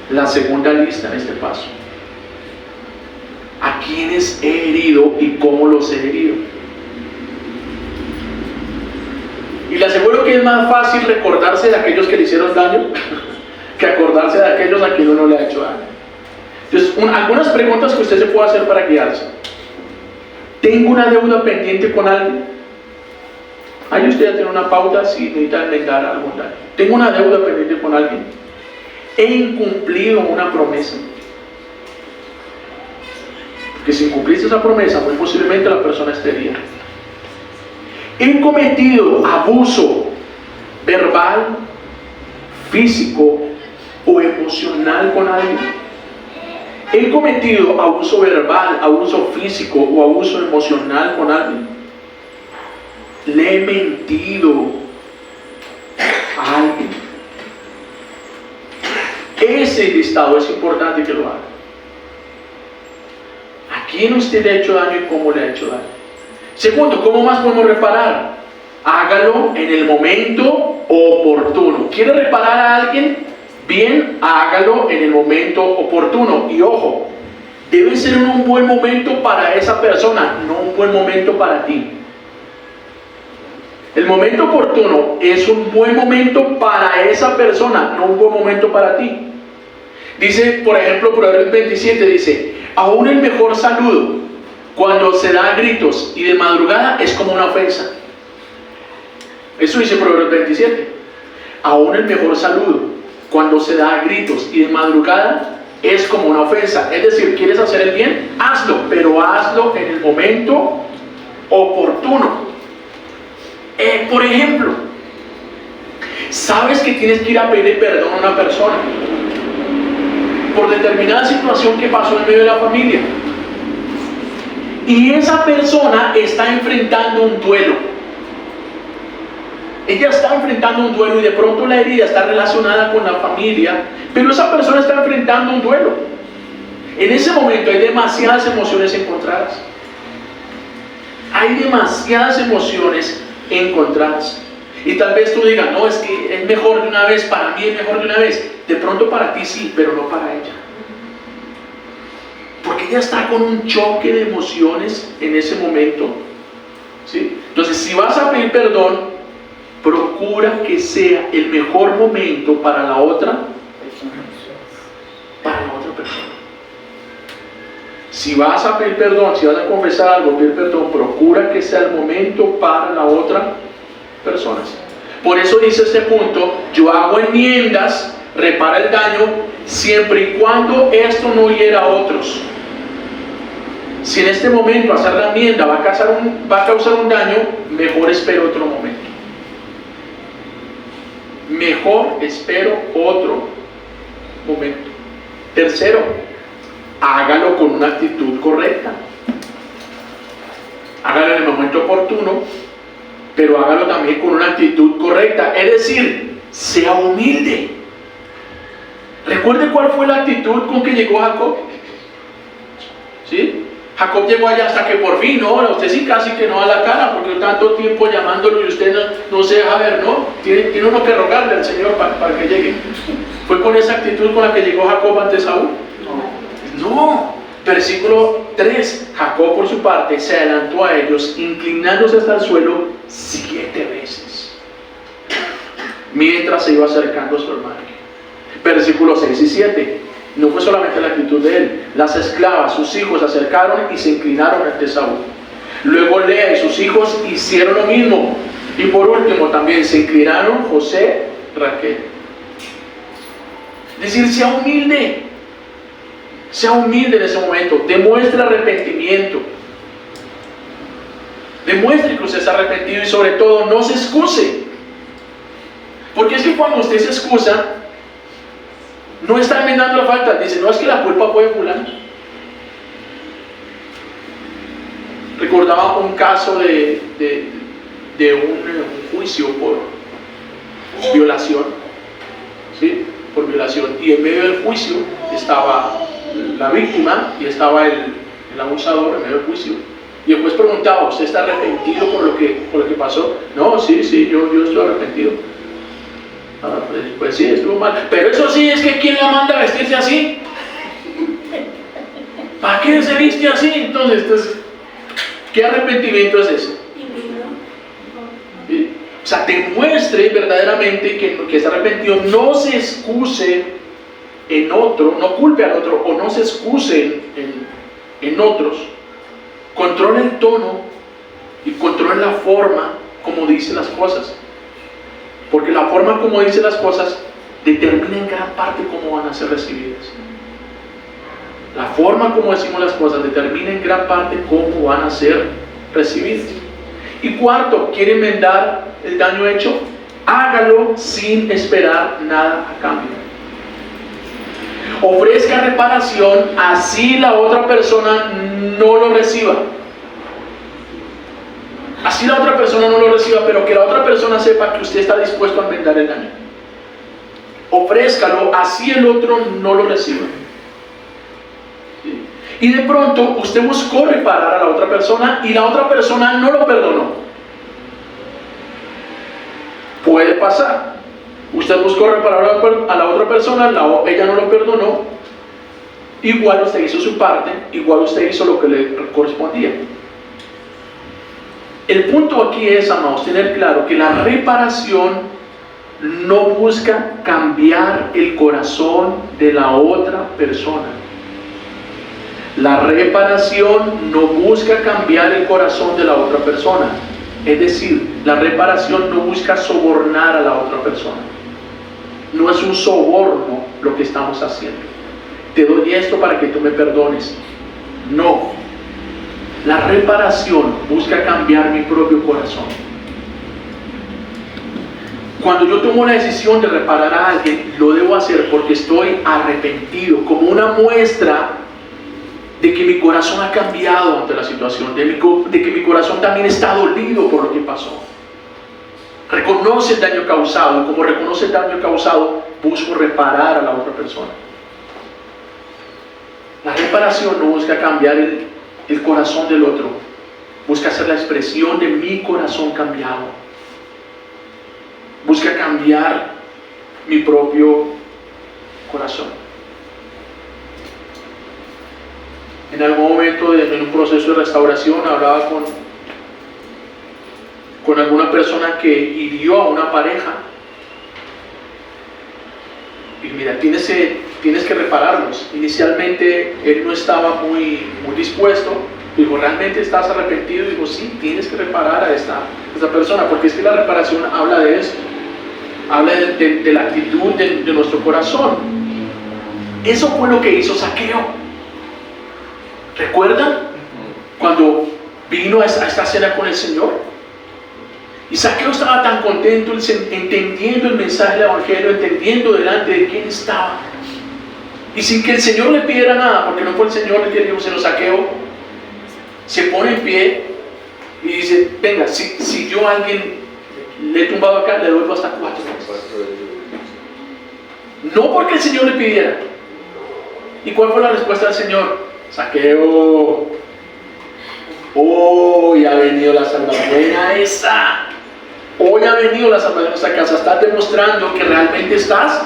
La segunda lista en este paso: a quiénes he herido y cómo los he herido. Y le aseguro que es más fácil recordarse de aquellos que le hicieron daño que acordarse de aquellos a quienes uno le ha hecho daño. Entonces, algunas preguntas que usted se puede hacer para guiarse. ¿Tengo una deuda pendiente con alguien? Ahí usted ya tiene una pauta si necesita enmendar algún daño. ¿Tengo una deuda pendiente con alguien? ¿He incumplido una promesa? Porque si incumpliste esa promesa, muy posiblemente la persona esté herida. ¿He cometido abuso verbal, físico o emocional con alguien? ¿He cometido abuso verbal, abuso físico o abuso emocional con alguien? ¿Le he mentido a alguien? Ese listado es importante que lo haga. ¿A quién usted le ha hecho daño y cómo le ha hecho daño? Segundo, ¿cómo más podemos reparar? Hágalo en el momento oportuno. ¿Quiere reparar a alguien? Bien, hágalo en el momento oportuno. Y ojo, debe ser un buen momento para esa persona, no un buen momento para ti. El momento oportuno es un buen momento para esa persona, no un buen momento para ti. Dice, por ejemplo, Proverbios 27 dice, aún el mejor saludo, cuando se da a gritos y de madrugada, es como una ofensa. Eso dice Proverbios 27. Aún el mejor saludo, cuando se da a gritos y de madrugada, es como una ofensa. Es decir, ¿quieres hacer el bien? Hazlo, pero hazlo en el momento oportuno. Por ejemplo, sabes que tienes que ir a pedir perdón a una persona por determinada situación que pasó en medio de la familia. Y esa persona está enfrentando un duelo. Ella está enfrentando un duelo y de pronto la herida está relacionada con la familia, pero esa persona está enfrentando un duelo. En ese momento hay demasiadas emociones encontradas. Hay demasiadas emociones encontradas. Y tal vez tú digas, no, es que es mejor de una vez, para mí es mejor de una vez. De pronto para ti sí, pero no para ella. Porque ella está con un choque de emociones en ese momento. ¿Sí? Entonces, si vas a pedir perdón, procura que sea el mejor momento para la otra persona. Si vas a pedir perdón, si vas a confesar algo, pedir perdón, procura que sea el momento para la otra persona. Por eso dice este punto, yo hago enmiendas, repara el daño, siempre y cuando esto no hiera a otros. Si en este momento hacer la enmienda va a causar un daño, mejor espero otro momento. Mejor espero otro momento. Tercero, hágalo con una actitud correcta. Hágalo en el momento oportuno, pero hágalo también con una actitud correcta. Es decir, sea humilde. Recuerde cuál fue la actitud con que llegó Jacob. ¿Sí? Jacob llegó allá hasta que por fin, no, usted sí casi que no da la cara, porque tanto tiempo llamándolo y usted no se deja ver, ¿no? Tiene uno que rogarle al Señor para que llegue. ¿Fue con esa actitud con la que llegó Jacob ante Saúl? No. Versículo 3, Jacob por su parte se adelantó a ellos, inclinándose hasta el suelo 7 veces, mientras se iba acercando a su hermano. Versículos 6 y 7, no fue solamente la actitud de él, las esclavas, sus hijos, se acercaron y se inclinaron ante Saúl. Luego Lea y sus hijos hicieron lo mismo, y por último también se inclinaron José, Raquel. Es decir, sea humilde. Sea humilde en ese momento, demuestre arrepentimiento, demuestre que usted está arrepentido y sobre todo no se excuse, porque es que cuando usted se excusa no está enmendando la falta, dice, no, es que la culpa fue de fulano. Recordaba un caso de un juicio por violación, ¿sí? Por violación, y en medio del juicio estaba la víctima y estaba el abusador en medio del juicio, y el juez preguntaba, ¿usted está arrepentido por lo que pasó? No, sí, yo estoy arrepentido. Pues sí, estuvo mal, pero eso sí, es que ¿quién la manda a vestirse así? ¿Para qué se viste así? Entonces, ¿qué arrepentimiento es ese? ¿Sí? O sea, demuestre verdaderamente que está arrepentido, no se excuse en otro, no culpe al otro o no se excuse en otros Controle el tono y controle la forma como dice las cosas. Porque la forma como dice las cosas determina en gran parte cómo van a ser recibidas. La forma como decimos las cosas determina en gran parte cómo van a ser recibidas. Y cuarto, ¿quiere enmendar el daño hecho? Hágalo sin esperar nada a cambio. Ofrezca reparación, así la otra persona no lo reciba. Así la otra persona no lo reciba, pero que la otra persona sepa que usted está dispuesto a enmendar el daño. Ofrézcalo, así el otro no lo reciba. Y de pronto usted buscó reparar a la otra persona y la otra persona no lo perdonó. Puede pasar. Usted buscó reparar a la otra persona, ella no lo perdonó. Igual usted hizo su parte, igual usted hizo lo que le correspondía. El punto aquí es, amados, tener claro que la reparación no busca cambiar el corazón de la otra persona. La reparación no busca cambiar el corazón de la otra persona. Es decir, la reparación no busca sobornar a la otra persona. No es un soborno lo que estamos haciendo. Te doy esto para que tú me perdones. No. La reparación busca cambiar mi propio corazón. Cuando yo tomo la decisión de reparar a alguien, lo debo hacer porque estoy arrepentido, como una muestra de que mi corazón ha cambiado ante la situación, de que mi corazón también está dolido por lo que pasó. Reconoce el daño causado, y como reconoce el daño causado, busco reparar a la otra persona. La reparación no busca cambiar el corazón del otro, busca ser la expresión de mi corazón cambiado. Busca cambiar mi propio corazón. En algún momento, en un proceso de restauración, hablaba con alguna persona que hirió a una pareja. Y mira, tienes que repararlos. Inicialmente él no estaba muy dispuesto. Digo, ¿realmente estás arrepentido? Digo, sí, tienes que reparar a esta persona, porque es que la reparación habla de eso. Habla de la actitud de nuestro corazón. Eso fue lo que hizo Zaqueo. ¿Recuerdan? Cuando vino a esta cena con el Señor. Y Zaqueo estaba tan contento, entendiendo el mensaje del Evangelio, entendiendo delante de quién estaba. Y sin que el Señor le pidiera nada, porque no fue el Señor el que le dijo, sino Zaqueo, se pone en pie y dice, venga, si yo a alguien le he tumbado acá, le devuelvo hasta 4 veces. No porque el Señor le pidiera. ¿Y cuál fue la respuesta del Señor? Zaqueo, hoy ha venido la salvación a esa. Hoy ha venido la salvación a esta casa. Estás demostrando que realmente estás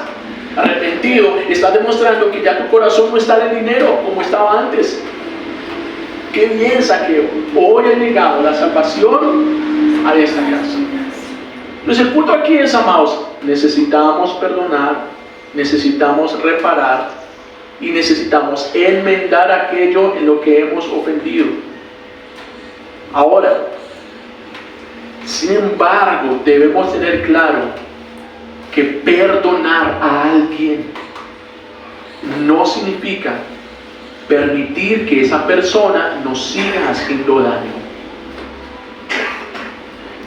arrepentido. Estás demostrando que ya tu corazón no está en el dinero como estaba antes. Qué bien, Zaqueo. Hoy ha llegado la salvación a esta casa. Entonces el punto aquí es, amados, necesitamos perdonar, necesitamos reparar y necesitamos enmendar aquello en lo que hemos ofendido. Ahora, sin embargo, debemos tener claro que perdonar a alguien no significa permitir que esa persona nos siga haciendo daño.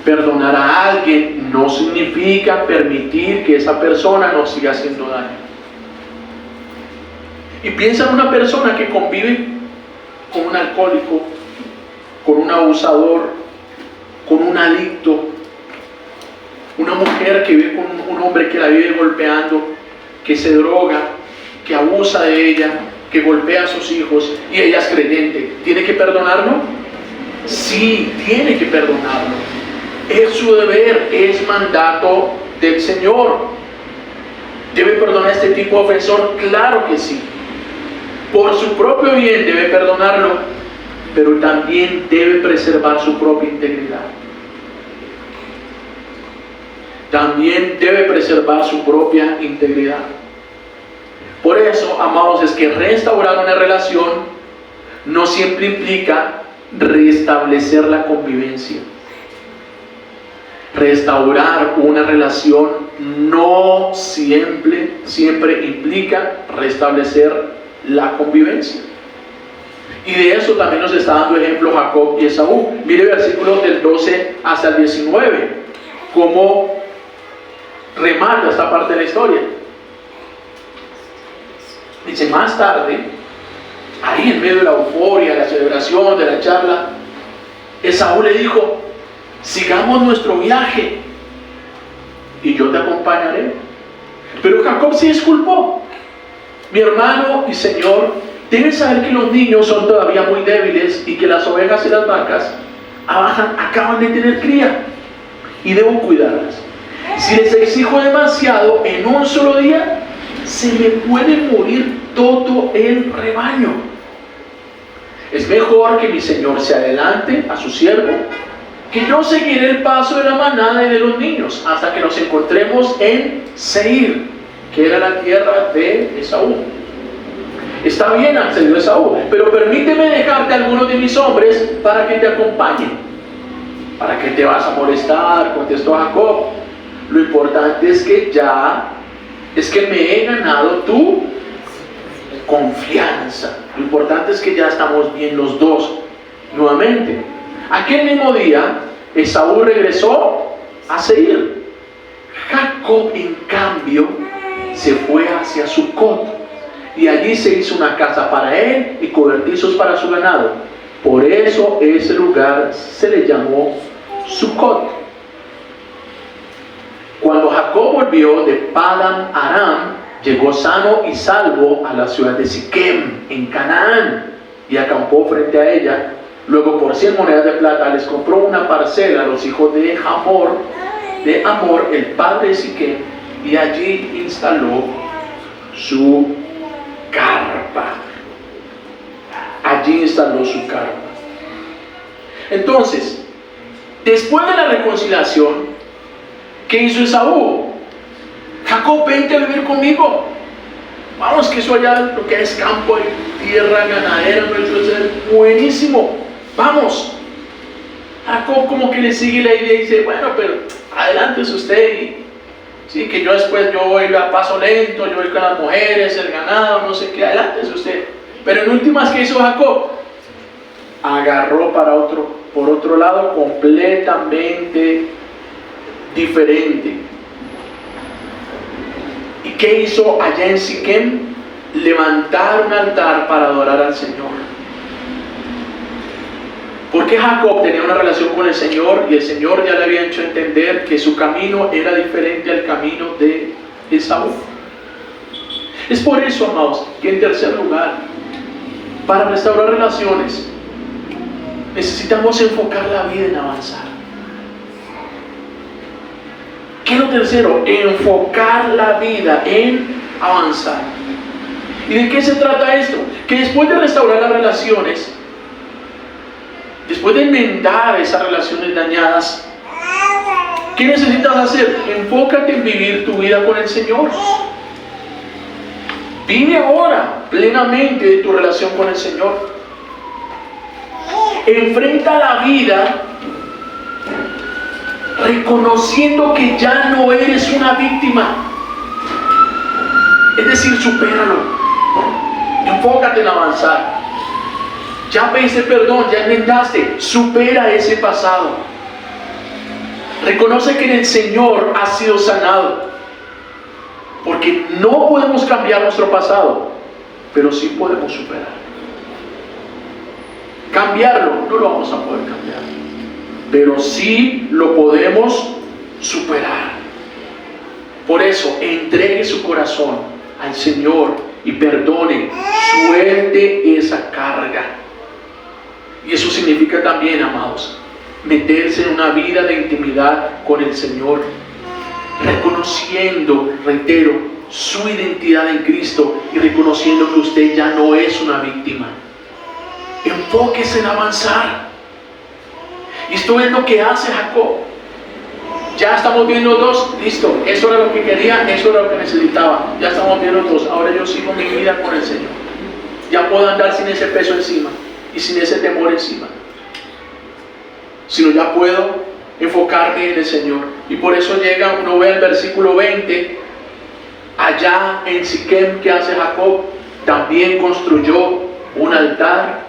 Perdonar a alguien no significa permitir que esa persona nos siga haciendo daño. Y piensa en una persona que convive con un alcohólico, con un abusador, con un adicto, una mujer que vive con un hombre que la vive golpeando, que se droga, que abusa de ella, que golpea a sus hijos y ella es creyente. ¿Tiene que perdonarlo? Sí, tiene que perdonarlo. Es su deber, es mandato del Señor. ¿Debe perdonar a este tipo de ofensor? Claro que sí. Por su propio bien debe perdonarlo, pero también debe preservar su propia integridad. También debe preservar su propia integridad. Por eso, amados, es que restaurar una relación no siempre implica restablecer la convivencia. Restaurar una relación no siempre implica restablecer la convivencia. Y de eso también nos está dando ejemplo Jacob y Esaú. Mire versículos del 12 hasta el 19, cómo remata esta parte de la historia. Dice, más tarde, ahí en medio de la euforia, de la celebración, de la charla, Esaú le dijo, sigamos nuestro viaje y yo te acompañaré. Pero Jacob se disculpó. Mi hermano y señor, debes saber que los niños son todavía muy débiles y que las ovejas y las vacas acaban de tener cría y debo cuidarlas. Si les exijo demasiado en un solo día, se me puede morir todo el rebaño. Es mejor que mi señor se adelante a su siervo, que yo seguiré el paso de la manada y de los niños hasta que nos encontremos en Seir, que era la tierra de Esaú. Está bien, accedió Esaú, pero permíteme dejarte a algunos de mis hombres para que te acompañen. ¿Para qué te vas a molestar?, contestó Jacob. Lo importante es que me he ganado tu confianza. Lo importante es que ya estamos bien los dos nuevamente. Aquel mismo día, Esaú regresó a Seir. Jacob, en cambio, se fue hacia Sucot, y allí se hizo una casa para él y cobertizos para su ganado. Por eso ese lugar se le llamó Sucot. Cuando Jacob volvió de Padan Aram, llegó sano y salvo a la ciudad de Siquem, en Canaán, y acampó frente a ella. Luego por 100 monedas de plata les compró una parcela a los hijos de Hamor, el padre de Siquem, y allí instaló su carpa. Entonces, después de la reconciliación, ¿qué hizo Esaú? Jacob, vente a vivir conmigo. Vamos, que eso allá, lo que es campo y tierra ganadera, nuestro es buenísimo. Vamos. Jacob como que le sigue la idea y dice, bueno, pero adelántese usted. Y, sí, que yo después voy a paso lento, yo voy con las mujeres, el ganado, no sé qué, adelántese usted. Pero en últimas, ¿qué hizo Jacob? Agarró por otro lado completamente diferente. ¿Y qué hizo allá en Siquem? Levantar un altar para adorar al Señor. Porque Jacob tenía una relación con el Señor y el Señor ya le había hecho entender que su camino era diferente al camino de Esaú. Es por eso, amados, que en tercer lugar, para restaurar relaciones, necesitamos enfocar la vida en avanzar. ¿Qué es lo tercero? Enfocar la vida en avanzar. ¿Y de qué se trata esto? Que después de restaurar las relaciones, después de enmendar esas relaciones dañadas, ¿qué necesitas hacer? Enfócate en vivir tu vida con el Señor. Vive ahora plenamente de tu relación con el Señor. Enfrenta la vida reconociendo que ya no eres una víctima. Es decir, supéralo. Enfócate en avanzar. Ya pediste perdón, ya enmendaste. Supera ese pasado. Reconoce que en el Señor has sido sanado. Porque no podemos cambiar nuestro pasado, pero sí podemos superar. Cambiarlo no lo vamos a poder cambiar, pero sí lo podemos superar. Por eso, entregue su corazón al Señor y perdone, suelte esa carga. Y eso significa también, amados, meterse en una vida de intimidad con el Señor, reconociendo, reitero, su identidad en Cristo y reconociendo que usted ya no es una víctima. Enfóquese en avanzar. Y esto es lo que hace Jacob. Ya estamos bien los dos, listo, eso era lo que quería, eso era lo que necesitaba. Ya estamos bien los dos, ahora yo sigo mi vida con el Señor. Ya puedo andar sin ese peso encima y sin ese temor encima. sino ya puedo enfocarme en el Señor. Y por eso llega, uno ve el versículo 20, allá en Siquem, ¿qué hace Jacob? También construyó un altar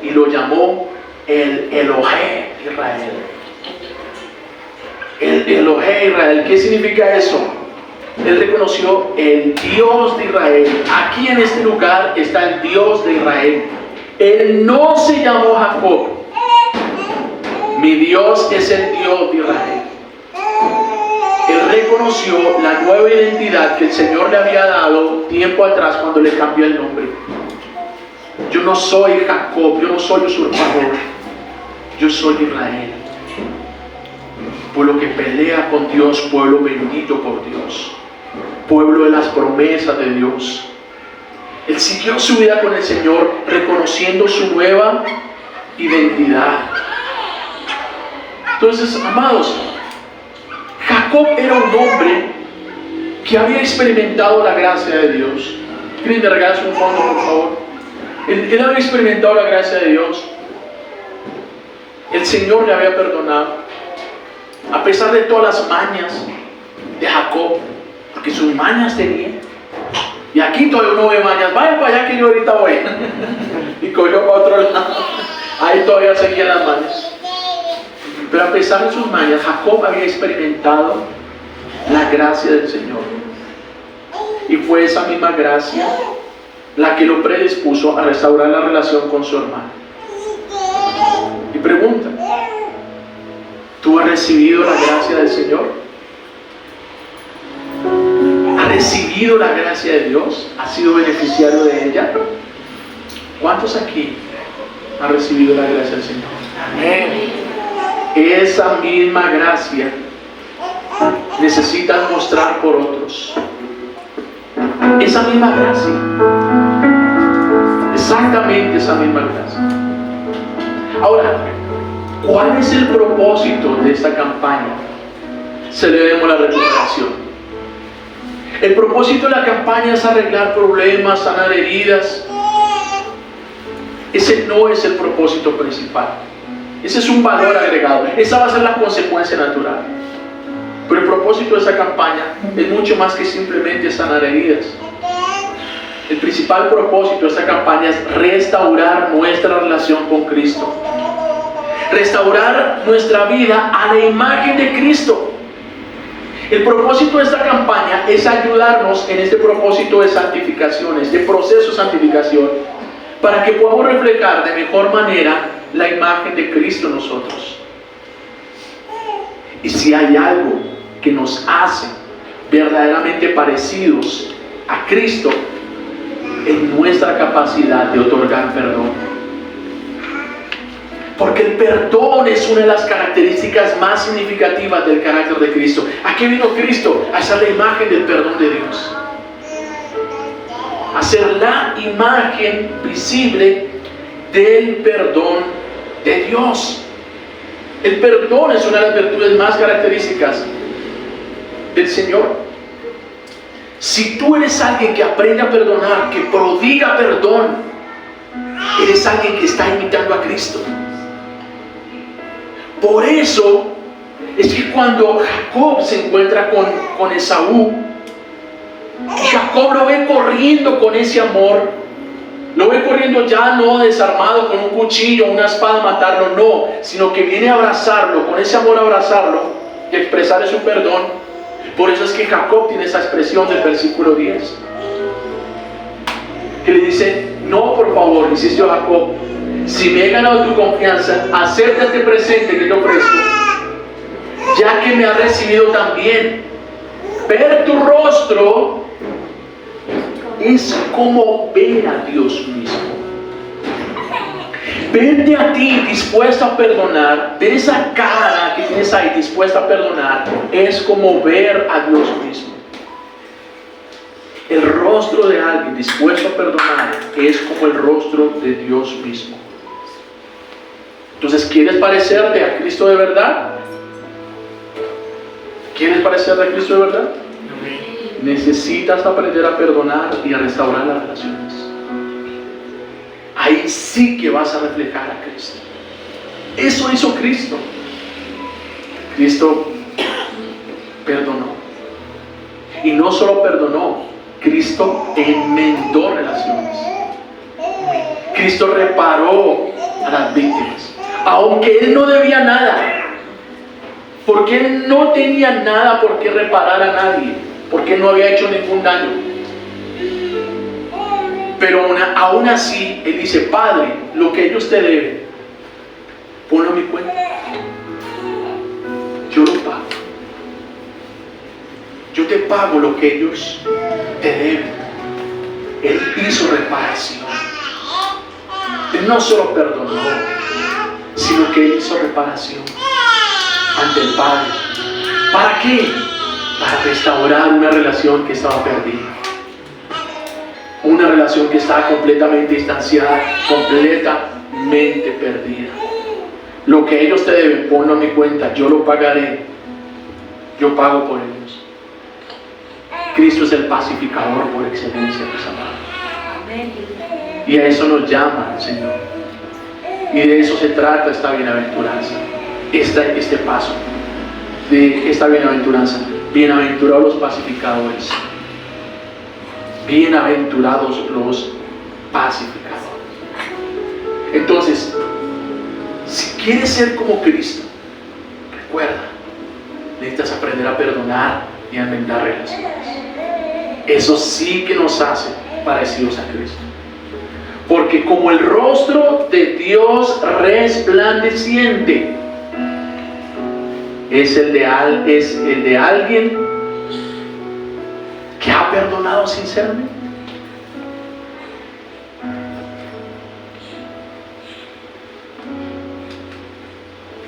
y lo llamó el Elohé Israel. El Elohé Israel, ¿qué significa eso? Él reconoció el Dios de Israel. Aquí en este lugar está el Dios de Israel. Él no se llamó Jacob. Mi Dios es el Dios de Israel. Él reconoció la nueva identidad que el Señor le había dado tiempo atrás cuando le cambió el nombre. Yo no soy Jacob, yo no soy usurpador, yo soy Israel. Pueblo que pelea con Dios, pueblo bendito por Dios, pueblo de las promesas de Dios. Él siguió su vida con el Señor, reconociendo su nueva identidad. Entonces, amados, Jacob era un hombre que había experimentado la gracia de Dios. ¿Quieren me regalas un fondo, por favor? Él había experimentado la gracia de Dios. El Señor le había perdonado. A pesar de todas las mañas de Jacob, porque sus mañas tenía. Y aquí todavía uno ve mañas. Vayan para allá que yo ahorita voy. Y cogió para otro lado. Ahí todavía seguían las mañas. Pero a pesar de sus mañas, Jacob había experimentado la gracia del Señor. Y fue esa misma gracia la que lo predispuso a restaurar la relación con su hermano. Y pregunta, ¿tú has recibido la gracia del Señor? ¿Has recibido la gracia de Dios? ¿Has sido beneficiario de ella? ¿Cuántos aquí han recibido la gracia del Señor? Amén. Esa misma gracia necesitas mostrar por otros. Esa misma gracia. Exactamente esa misma gracia. Ahora, ¿cuál es el propósito de esta campaña? Celebremos la recuperación. El propósito de la campaña es arreglar problemas, sanar heridas. Ese no es el propósito principal. Ese es un valor agregado. Esa va a ser la consecuencia natural. Pero el propósito de esta campaña es mucho más que simplemente sanar heridas. El principal propósito de esta campaña es restaurar nuestra relación con Cristo. Restaurar nuestra vida a la imagen de Cristo. El propósito de esta campaña es ayudarnos en este propósito de santificación, este proceso de santificación, para que podamos reflejar de mejor manera la imagen de Cristo en nosotros. Y si hay algo que nos hace verdaderamente parecidos a Cristo, es nuestra capacidad de otorgar perdón. Porque el perdón es una de las características más significativas del carácter de Cristo. ¿A qué vino Cristo? A ser la imagen del perdón de Dios. A ser la imagen visible del perdón de Dios. El perdón es una de las virtudes más características del Señor. Si tú eres alguien que aprende a perdonar, que prodiga perdón, eres alguien que está imitando a Cristo. Por eso es que cuando Jacob se encuentra con Esaú, y Jacob lo ve corriendo con ese amor, lo ve corriendo ya no desarmado con un cuchillo, una espada a matarlo, no, sino que viene a abrazarlo, con ese amor a abrazarlo y expresarle su perdón. Por eso es que Jacob tiene esa expresión del versículo 10, que le dice: no, por favor, insistió Jacob, si me he ganado tu confianza, acepta este presente que te ofrezco, ya que me has recibido también. Ver tu rostro es como ver a Dios mismo. Verte a ti dispuesto a perdonar, ver esa cara que tienes ahí dispuesta a perdonar, es como ver a Dios mismo. El rostro de alguien dispuesto a perdonar es como el rostro de Dios mismo. Entonces, ¿quieres parecerte a Cristo de verdad? ¿Quieres parecerte a Cristo de verdad? Necesitas aprender a perdonar y a restaurar las relaciones. Ahí sí que vas a reflejar a Cristo. Eso hizo Cristo. Cristo perdonó. Y no solo perdonó, Cristo enmendó relaciones. Cristo reparó a las víctimas. Aunque Él no debía nada. Porque Él no tenía nada por qué reparar a nadie. Porque Él no había hecho ningún daño. Pero aún así, Él dice, Padre, lo que ellos te deben, ponlo a mi cuenta. Yo lo pago. Yo te pago lo que ellos te deben. Él hizo reparación. Él no solo perdonó, sino que Él hizo reparación ante el Padre. ¿Para qué? Para restaurar una relación que estaba perdida. Una relación que estaba completamente distanciada, completamente perdida. Lo que ellos te deben, ponlo a mi cuenta, yo lo pagaré. Yo pago por ellos. Cristo es el pacificador por excelencia, mis amados. Y a eso nos llama el Señor. Y de eso se trata esta bienaventuranza. Este paso de esta bienaventuranza. Bienaventurados los pacificadores. Bienaventurados los pacificadores. Entonces, si quieres ser como Cristo, recuerda, necesitas aprender a perdonar y a enmendar relaciones. Eso sí que nos hace parecidos a Cristo. Porque como el rostro de Dios resplandeciente es el de alguien que ha perdonado sinceramente.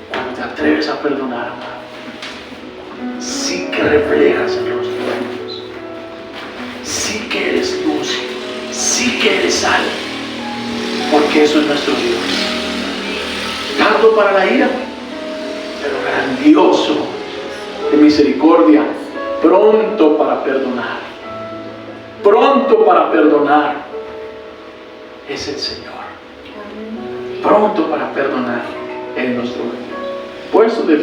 Cuando te atreves a perdonar, amado, sí que reflejas el rostro de Dios. Sí que eres luz. Sí que eres sal. Porque eso es nuestro Dios. Tardo para la ira, pero grandioso de misericordia, pronto para perdonar. Pronto para perdonar es el Señor. Pronto para perdonar es nuestro Dios. Puesto de pie.